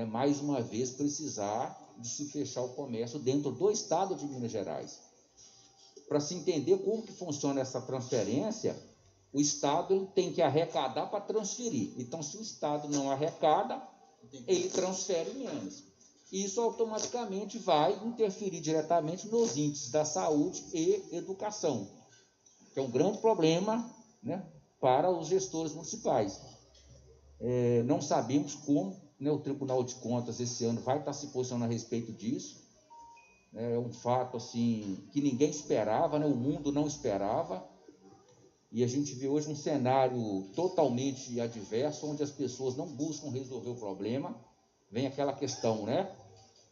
mais uma vez, precisar de se fechar o comércio dentro do estado de Minas Gerais. Para se entender como que funciona essa transferência, o Estado ele tem que arrecadar para transferir. Então, se o Estado não arrecada, ele transfere menos. isso automaticamente vai interferir diretamente nos índices da saúde e educação, que é um grande problema, né, para os gestores municipais. Não sabemos como, né, o Tribunal de Contas esse ano vai estar se posicionando a respeito disso. É um fato assim, que ninguém esperava, né, o mundo não esperava, e a gente vê hoje um cenário totalmente adverso, onde as pessoas não buscam resolver o problema. Vem aquela questão, né?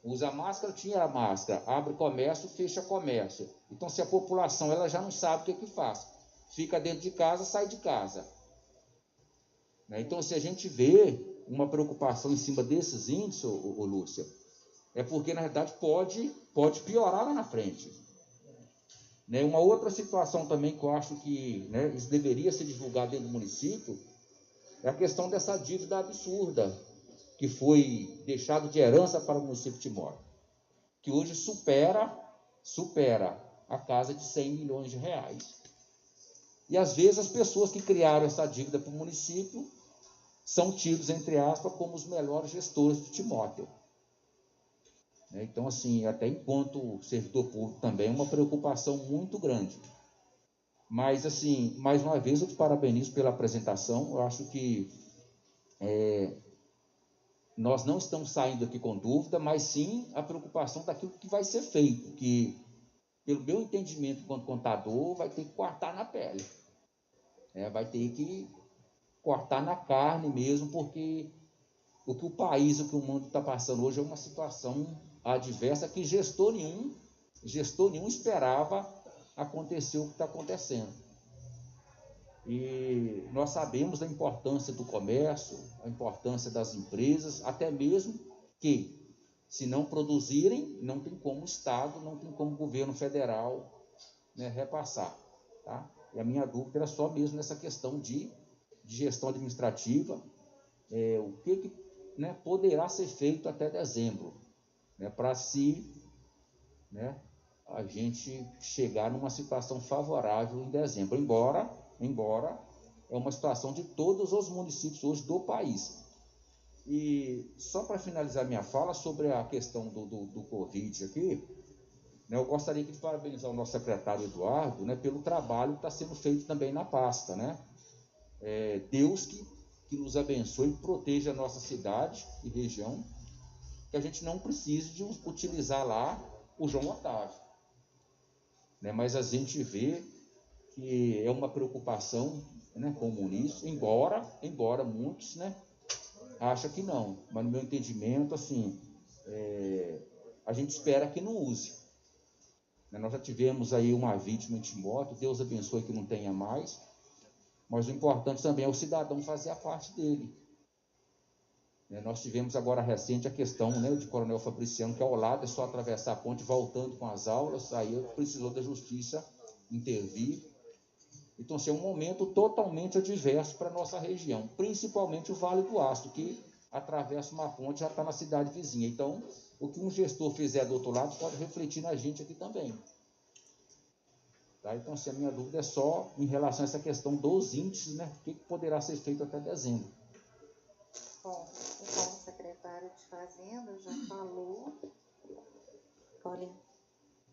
Usa máscara, tira a máscara, abre comércio, fecha comércio. Então, se a população ela já não sabe o que faz, fica dentro de casa, sai de casa. Então, se a gente vê uma preocupação em cima desses índices, Lúcia, é porque, na verdade, pode piorar lá na frente. Uma outra situação também que eu acho que, né, isso deveria ser divulgado dentro do município é a questão dessa dívida absurda que foi deixado de herança para o município de Timóteo, que hoje supera a casa de 100 milhões de reais. E, às vezes, as pessoas que criaram essa dívida para o município são tidos, entre aspas, como os melhores gestores de Timóteo. Então, assim, até enquanto servidor público também é uma preocupação muito grande. Mas, assim, mais uma vez eu te parabenizo pela apresentação. Eu acho que nós não estamos saindo aqui com dúvida, mas sim a preocupação daquilo que vai ser feito, que, pelo meu entendimento enquanto contador, vai ter que cortar na pele. Vai ter que cortar na carne mesmo, porque o que o país, o que o mundo está passando hoje é uma situação adversa que gestor nenhum esperava acontecer o que está acontecendo. E nós sabemos da importância do comércio, a importância das empresas, até mesmo que, se não produzirem, não tem como o Estado, não tem como o governo federal, né, repassar. Tá? E a minha dúvida era só mesmo nessa questão de gestão administrativa, o que né, poderá ser feito até dezembro, né, para né, a gente chegar numa situação favorável em dezembro, embora é uma situação de todos os municípios hoje do país. E só para finalizar minha fala sobre a questão do Covid aqui, né, eu gostaria de parabenizar o nosso secretário Eduardo, né, pelo trabalho que está sendo feito também na pasta, né? Deus que nos abençoe e proteja a nossa cidade e região, que a gente não precise de utilizar lá o João Otávio. Né? Mas a gente vê que é uma preocupação, né, com o munícipe, embora muitos, né, acham que não. Mas no meu entendimento, assim, a gente espera que não use. Nós já tivemos aí uma vítima em Timóteo, Deus abençoe que não tenha mais, mas o importante também é o cidadão fazer a parte dele. Nós tivemos agora recente a questão, né, de Coronel Fabriciano, que ao lado é só atravessar a ponte, voltando com as aulas, aí precisou da justiça intervir. Então, assim, é um momento totalmente adverso para a nossa região, principalmente o Vale do Aço, que atravessa uma ponte e já está na cidade vizinha. Então, o que um gestor fizer do outro lado pode refletir na gente aqui também. Tá? Então, assim, a minha dúvida é só em relação a essa questão dos índices, né? O que poderá ser feito até dezembro. Bom, como o secretário de Fazenda já falou, olha,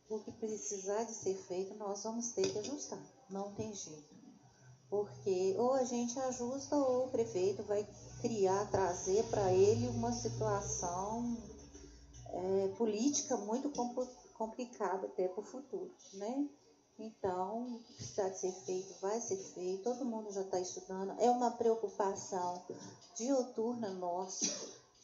o que precisar de ser feito, nós vamos ter que ajustar. Não tem jeito. Porque ou a gente ajusta ou o prefeito vai trazer para ele uma situação política muito complicada até para o futuro, né? Então, o que precisar de ser feito, vai ser feito. Todo mundo já está estudando. É uma preocupação diuturna nossa,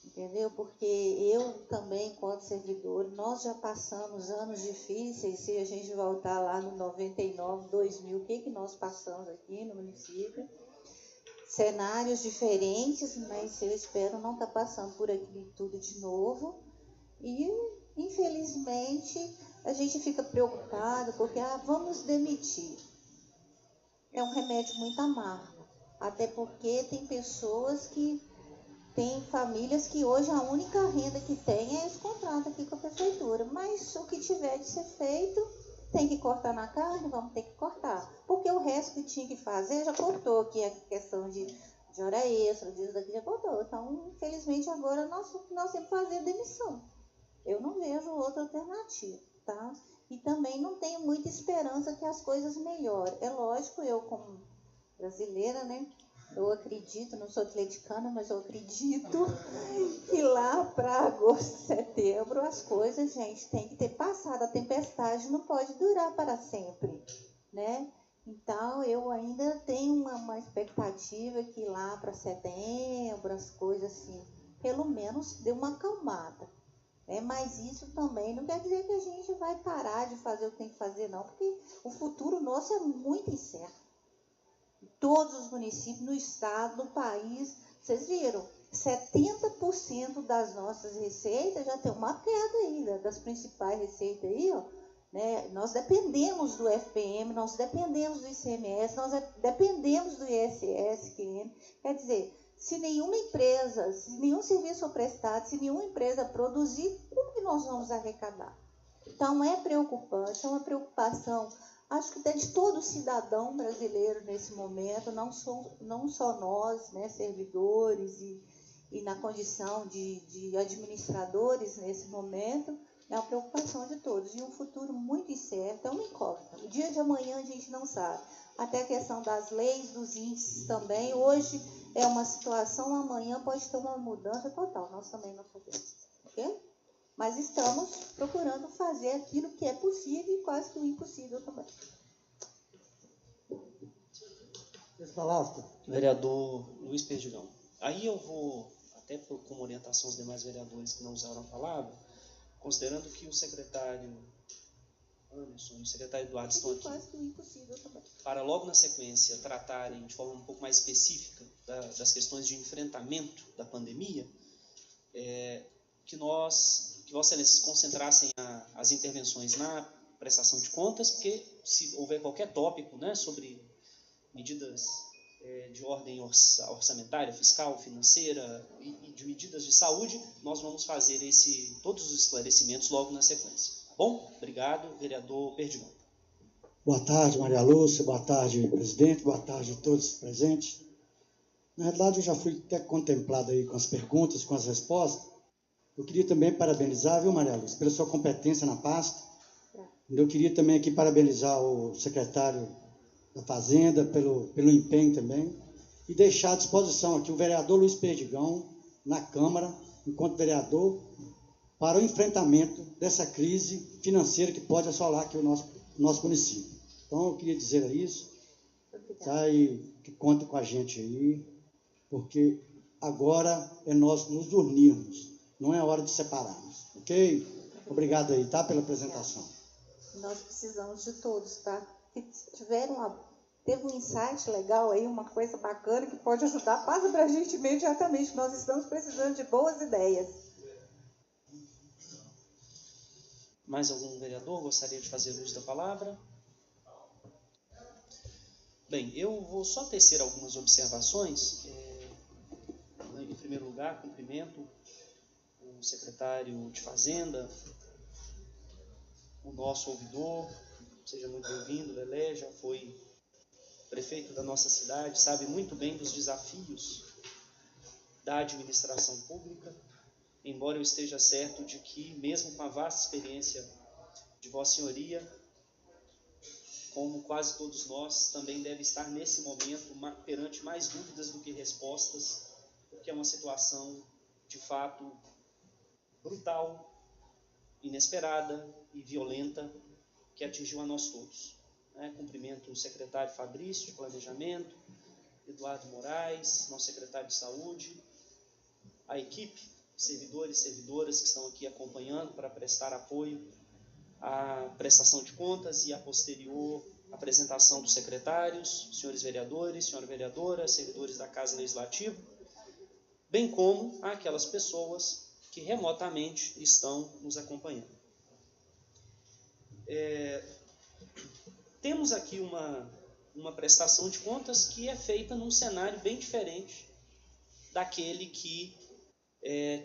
entendeu? Porque eu também, enquanto servidor, nós já passamos anos difíceis. Se a gente voltar lá no 99, 2000, o que nós passamos aqui no município? Cenários diferentes, mas eu espero não estar passando por aquilo tudo de novo. E, infelizmente, a gente fica preocupado porque, vamos demitir. É um remédio muito amargo. Até porque tem pessoas que tem famílias que hoje a única renda que tem é esse contrato aqui com a prefeitura. Mas o que tiver de ser feito, tem que cortar na carne, vamos ter que cortar. Porque o resto que tinha que fazer já cortou, que é a questão de hora extra, disso daqui já cortou. Então, infelizmente, agora nós temos que fazer demissão. Eu não vejo outra alternativa, tá? E também não tenho muita esperança que as coisas melhorem. É lógico, eu como brasileira, né? Eu acredito, não sou atleticana, mas eu acredito que lá para agosto, setembro, as coisas, gente, tem que ter passado. A tempestade não pode durar para sempre, né? Então, eu ainda tenho uma expectativa que lá para setembro, as coisas assim, pelo menos dê uma acalmada. Mas isso também não quer dizer que a gente vai parar de fazer o que tem que fazer, não, porque o futuro nosso é muito incerto. Todos os municípios, no estado, no país, vocês viram, 70% das nossas receitas já tem uma queda aí, das principais receitas aí, ó. Né? Nós dependemos do FPM, nós dependemos do ICMS, nós dependemos do ISS, quer dizer, se nenhuma empresa, se nenhum serviço for prestado, se nenhuma empresa produzir, como que nós vamos arrecadar? Então é preocupante, é uma preocupação, acho que de todo cidadão brasileiro nesse momento, não só nós, né, servidores e na condição de administradores nesse momento, é uma preocupação de todos. E um futuro muito incerto, é uma incógnita. O dia de amanhã a gente não sabe. Até a questão das leis, dos índices também. Hoje é uma situação, amanhã pode ter uma mudança total. Nós também não sabemos. Ok? Mas estamos procurando fazer aquilo que é possível e quase que o impossível também. Vereador Luiz Perdigão. Aí eu vou, até como orientação aos demais vereadores que não usaram a palavra, considerando que o secretário Anderson e o secretário Eduardo estão aqui para logo na sequência tratarem de forma um pouco mais específica das questões de enfrentamento da pandemia, que Vossa Excelência concentrassem as intervenções na prestação de contas, porque se houver qualquer tópico, né, sobre medidas de ordem orçamentária, fiscal, financeira e de medidas de saúde, nós vamos fazer todos os esclarecimentos logo na sequência. Tá bom? Obrigado, vereador Perdigão. Boa tarde, Maria Lúcia, boa tarde, presidente, boa tarde a todos presentes. Na realidade, eu já fui até contemplado aí com as perguntas, com as respostas. Eu queria também parabenizar, viu, Maria Lúcia, pela sua competência na pasta. Eu queria também aqui parabenizar o secretário da Fazenda pelo empenho também, e deixar à disposição aqui o vereador Luiz Perdigão, na Câmara, enquanto vereador, para o enfrentamento dessa crise financeira que pode assolar aqui o nosso município. Então, eu queria dizer isso, tá, e que conta com a gente aí, porque agora é nós nos unirmos, não é hora de separarmos, ok? Obrigado aí, tá, pela apresentação. Nós precisamos de todos, tá? Se teve um insight legal aí, uma coisa bacana que pode ajudar, passa para a gente imediatamente. Nós estamos precisando de boas ideias. Mais algum vereador gostaria de fazer uso da palavra? Bem, eu vou só tecer algumas observações. Em primeiro lugar, cumprimento o secretário de Fazenda, o nosso ouvidor. Seja muito bem-vindo, Lelé, já foi prefeito da nossa cidade, sabe muito bem dos desafios da administração pública, embora eu esteja certo de que, mesmo com a vasta experiência de Vossa Senhoria, como quase todos nós, também deve estar nesse momento perante mais dúvidas do que respostas, porque é uma situação, de fato, brutal, inesperada e violenta, que atingiu a nós todos. Cumprimento o secretário Fabrício, de Planejamento, Eduardo Moraes, nosso secretário de Saúde, a equipe, servidores e servidoras que estão aqui acompanhando para prestar apoio à prestação de contas e a posterior apresentação dos secretários, senhores vereadores, senhora vereadora, servidores da Casa Legislativa, bem como aquelas pessoas que remotamente estão nos acompanhando. Temos aqui uma prestação de contas que é feita num cenário bem diferente daquele que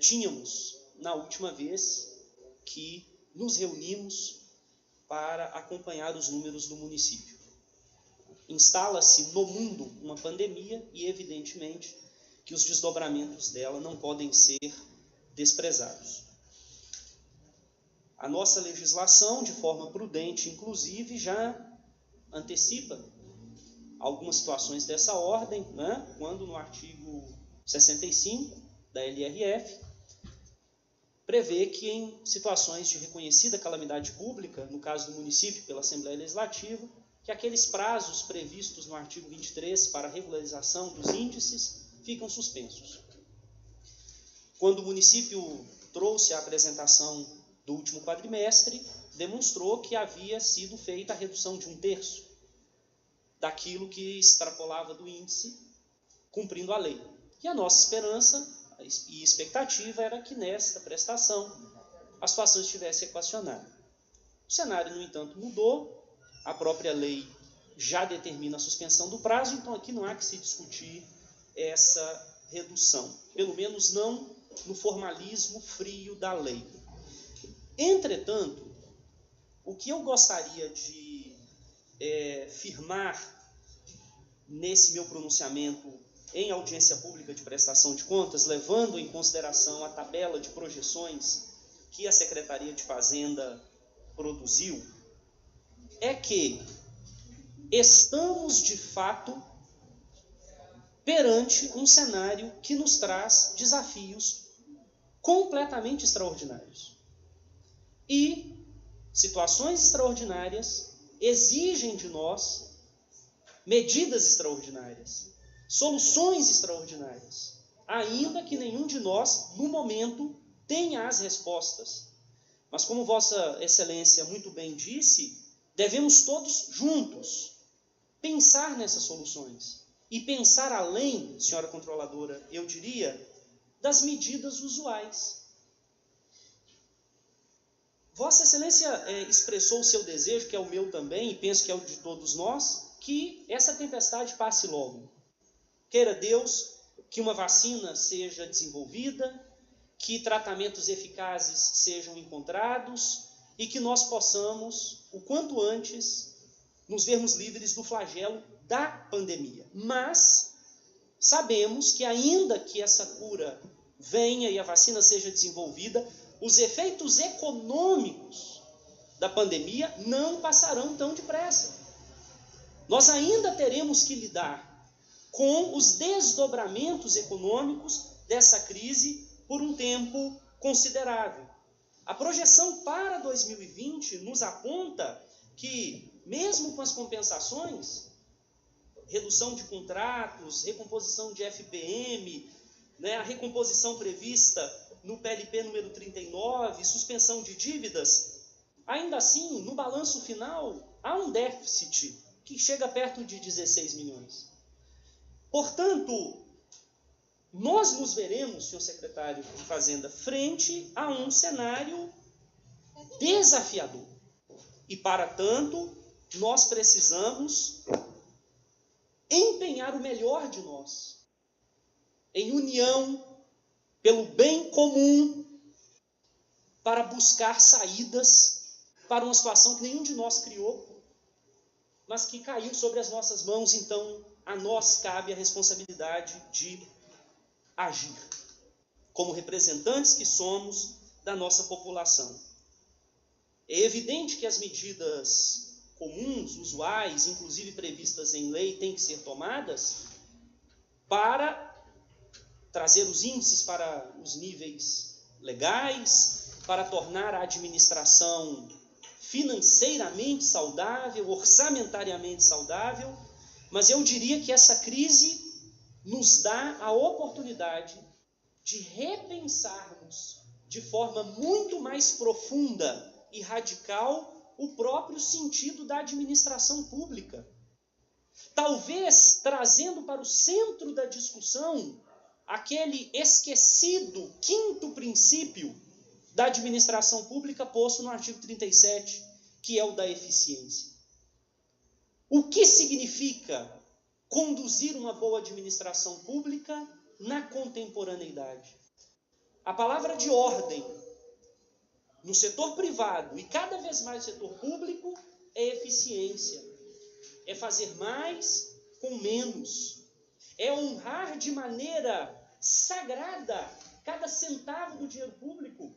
tínhamos na última vez que nos reunimos para acompanhar os números do município. Instala-se no mundo uma pandemia e, evidentemente, que os desdobramentos dela não podem ser desprezados. A nossa legislação, de forma prudente, inclusive, já antecipa algumas situações dessa ordem, né? Quando no artigo 65 da LRF prevê que em situações de reconhecida calamidade pública, no caso do município pela Assembleia Legislativa, que aqueles prazos previstos no artigo 23 para a regularização dos índices ficam suspensos. Quando o município trouxe a apresentação do último quadrimestre, demonstrou que havia sido feita a redução de 1/3 daquilo que extrapolava do índice, cumprindo a lei. E a nossa esperança e expectativa era que nesta prestação a situação estivesse equacionada. O cenário, no entanto, mudou. A própria lei já determina a suspensão do prazo, então aqui não há que se discutir essa redução, pelo menos não no formalismo frio da lei. Entretanto, o que eu gostaria de firmar nesse meu pronunciamento em audiência pública de prestação de contas, levando em consideração a tabela de projeções que a Secretaria de Fazenda produziu, é que estamos, de fato, perante um cenário que nos traz desafios completamente extraordinários. E situações extraordinárias exigem de nós medidas extraordinárias, soluções extraordinárias, ainda que nenhum de nós, no momento, tenha as respostas. Mas como Vossa Excelência muito bem disse, devemos todos juntos pensar nessas soluções e pensar além, senhora controladora, eu diria, das medidas usuais. Vossa Excelência expressou o seu desejo, que é o meu também, e penso que é o de todos nós, que essa tempestade passe logo. Queira Deus que uma vacina seja desenvolvida, que tratamentos eficazes sejam encontrados e que nós possamos, o quanto antes, nos vermos livres do flagelo da pandemia. Mas sabemos que ainda que essa cura venha e a vacina seja desenvolvida, os efeitos econômicos da pandemia não passarão tão depressa. Nós ainda teremos que lidar com os desdobramentos econômicos dessa crise por um tempo considerável. A projeção para 2020 nos aponta que, mesmo com as compensações, redução de contratos, recomposição de FPM, a recomposição prevista no PLP número 39, suspensão de dívidas, ainda assim, no balanço final, há um déficit que chega perto de 16 milhões. Portanto, nós nos veremos, senhor secretário de Fazenda, frente a um cenário desafiador. E, para tanto, nós precisamos empenhar o melhor de nós, em união, pelo bem comum, para buscar saídas para uma situação que nenhum de nós criou, mas que caiu sobre as nossas mãos. Então, a nós cabe a responsabilidade de agir, como representantes que somos da nossa população. É evidente que as medidas comuns, usuais, inclusive previstas em lei, têm que ser tomadas para trazer os índices para os níveis legais, para tornar a administração financeiramente saudável, orçamentariamente saudável, mas eu diria que essa crise nos dá a oportunidade de repensarmos de forma muito mais profunda e radical o próprio sentido da administração pública. Talvez trazendo para o centro da discussão aquele esquecido quinto princípio da administração pública posto no artigo 37, que é o da eficiência. O que significa conduzir uma boa administração pública na contemporaneidade? A palavra de ordem no setor privado e cada vez mais no setor público é eficiência. É fazer mais com menos. É honrar de maneira sagrada cada centavo do dinheiro público.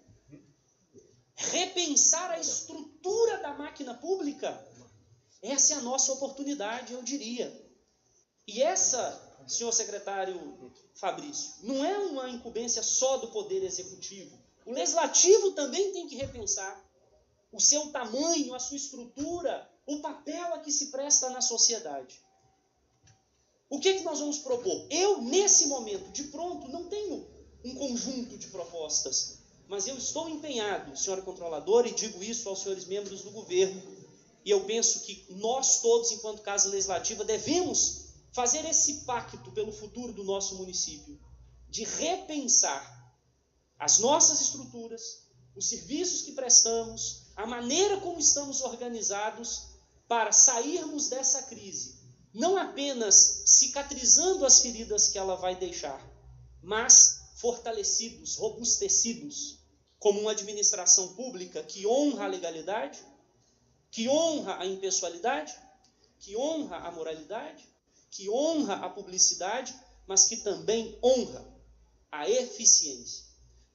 repensar a estrutura da máquina pública, essa é a nossa oportunidade, eu diria. E essa, senhor secretário Fabrício, não é uma incumbência só do Poder Executivo. O Legislativo também tem que repensar o seu tamanho, a sua estrutura, o papel a que se presta na sociedade. O que nós vamos propor? Eu, nesse momento, de pronto, não tenho um conjunto de propostas, mas eu estou empenhado, senhora controladora, e digo isso aos senhores membros do governo, e eu penso que nós todos, enquanto Casa Legislativa, devemos fazer esse pacto pelo futuro do nosso município, de repensar as nossas estruturas, os serviços que prestamos, a maneira como estamos organizados para sairmos dessa crise, não apenas cicatrizando as feridas que ela vai deixar, mas fortalecidos, robustecidos, como uma administração pública que honra a legalidade, que honra a impessoalidade, que honra a moralidade, que honra a publicidade, mas que também honra a eficiência,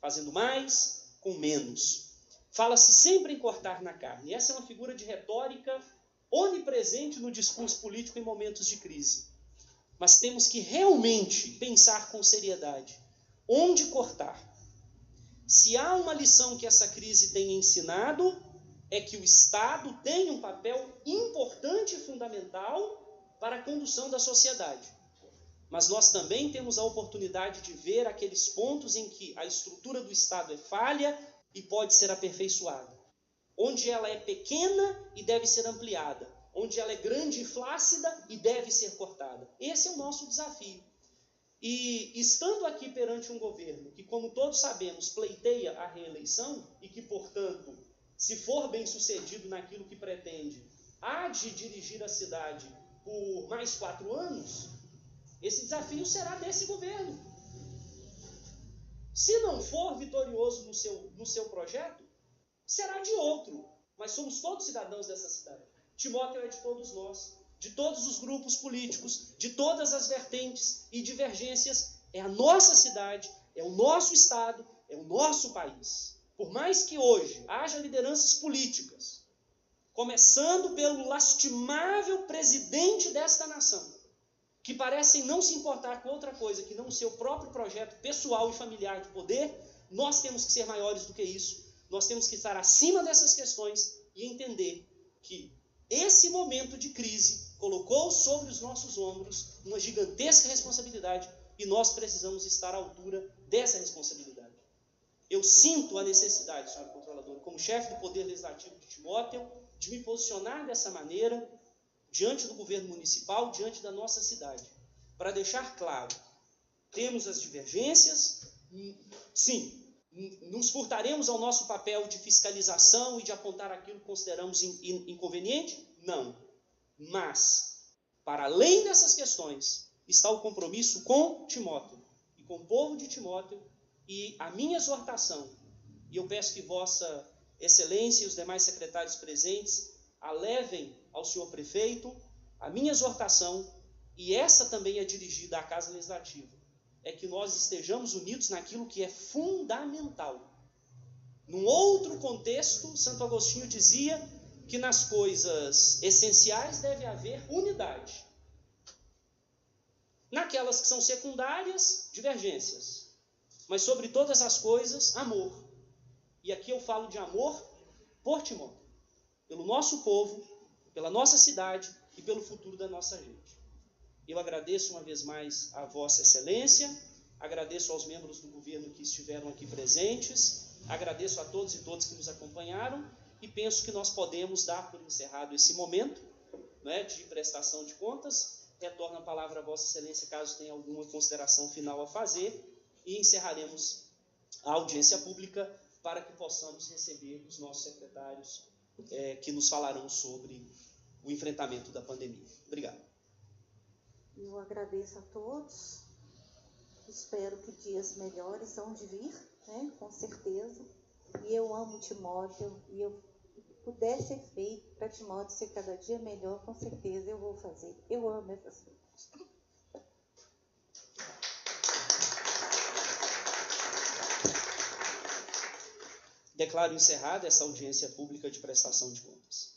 fazendo mais com menos. Fala-se sempre em cortar na carne. Essa é uma figura de retórica onipresente no discurso político em momentos de crise. Mas temos que realmente pensar com seriedade onde cortar. Se há uma lição que essa crise tem ensinado, é que o Estado tem um papel importante e fundamental para a condução da sociedade. Mas nós também temos a oportunidade de ver aqueles pontos em que a estrutura do Estado é falha e pode ser aperfeiçoada. Onde ela é pequena e deve ser ampliada. Onde ela é grande e flácida e deve ser cortada. Esse é o nosso desafio. E estando aqui perante um governo que, como todos sabemos, pleiteia a reeleição e que, portanto, se for bem sucedido naquilo que pretende, há de dirigir a cidade por mais 4 anos, esse desafio será desse governo. Se não for vitorioso no seu projeto, será de outro. Mas somos todos cidadãos dessa cidade. Timóteo é de todos nós, de todos os grupos políticos, de todas as vertentes e divergências. É a nossa cidade, é o nosso Estado, é o nosso país. Por mais que hoje haja lideranças políticas, começando pelo lastimável presidente desta nação, que parecem não se importar com outra coisa que não o seu próprio projeto pessoal e familiar de poder, nós temos que ser maiores do que isso. Nós temos que estar acima dessas questões e entender que esse momento de crise colocou sobre os nossos ombros uma gigantesca responsabilidade e nós precisamos estar à altura dessa responsabilidade. Eu sinto a necessidade, senhora controladora, como chefe do Poder Legislativo de Timóteo, de me posicionar dessa maneira diante do governo municipal, diante da nossa cidade, para deixar claro, temos as divergências, sim, nos furtaremos ao nosso papel de fiscalização e de apontar aquilo que consideramos inconveniente? Não. Mas, para além dessas questões, está o compromisso com Timóteo e com o povo de Timóteo e a minha exortação, e eu peço que Vossa Excelência e os demais secretários presentes a levem ao senhor prefeito, a minha exortação, e essa também é dirigida à Casa Legislativa, é que nós estejamos unidos naquilo que é fundamental. Num outro contexto, Santo Agostinho dizia que nas coisas essenciais deve haver unidade. Naquelas que são secundárias, divergências. Mas sobre todas as coisas, amor. E aqui eu falo de amor por Timóteo, pelo nosso povo, pela nossa cidade e pelo futuro da nossa gente. Eu agradeço uma vez mais a Vossa Excelência, agradeço aos membros do governo que estiveram aqui presentes, agradeço a todos e todas que nos acompanharam e penso que nós podemos dar por encerrado esse momento, né, de prestação de contas. Retorno a palavra a Vossa Excelência caso tenha alguma consideração final a fazer e encerraremos a audiência pública para que possamos receber os nossos secretários que nos falarão sobre o enfrentamento da pandemia. Obrigado. Eu agradeço a todos, espero que dias melhores hão de vir, né, com certeza, e eu amo Timóteo, e eu puder ser feito para Timóteo ser cada dia melhor, com certeza eu vou fazer. Eu amo essas coisas. Declaro encerrada essa audiência pública de prestação de contas.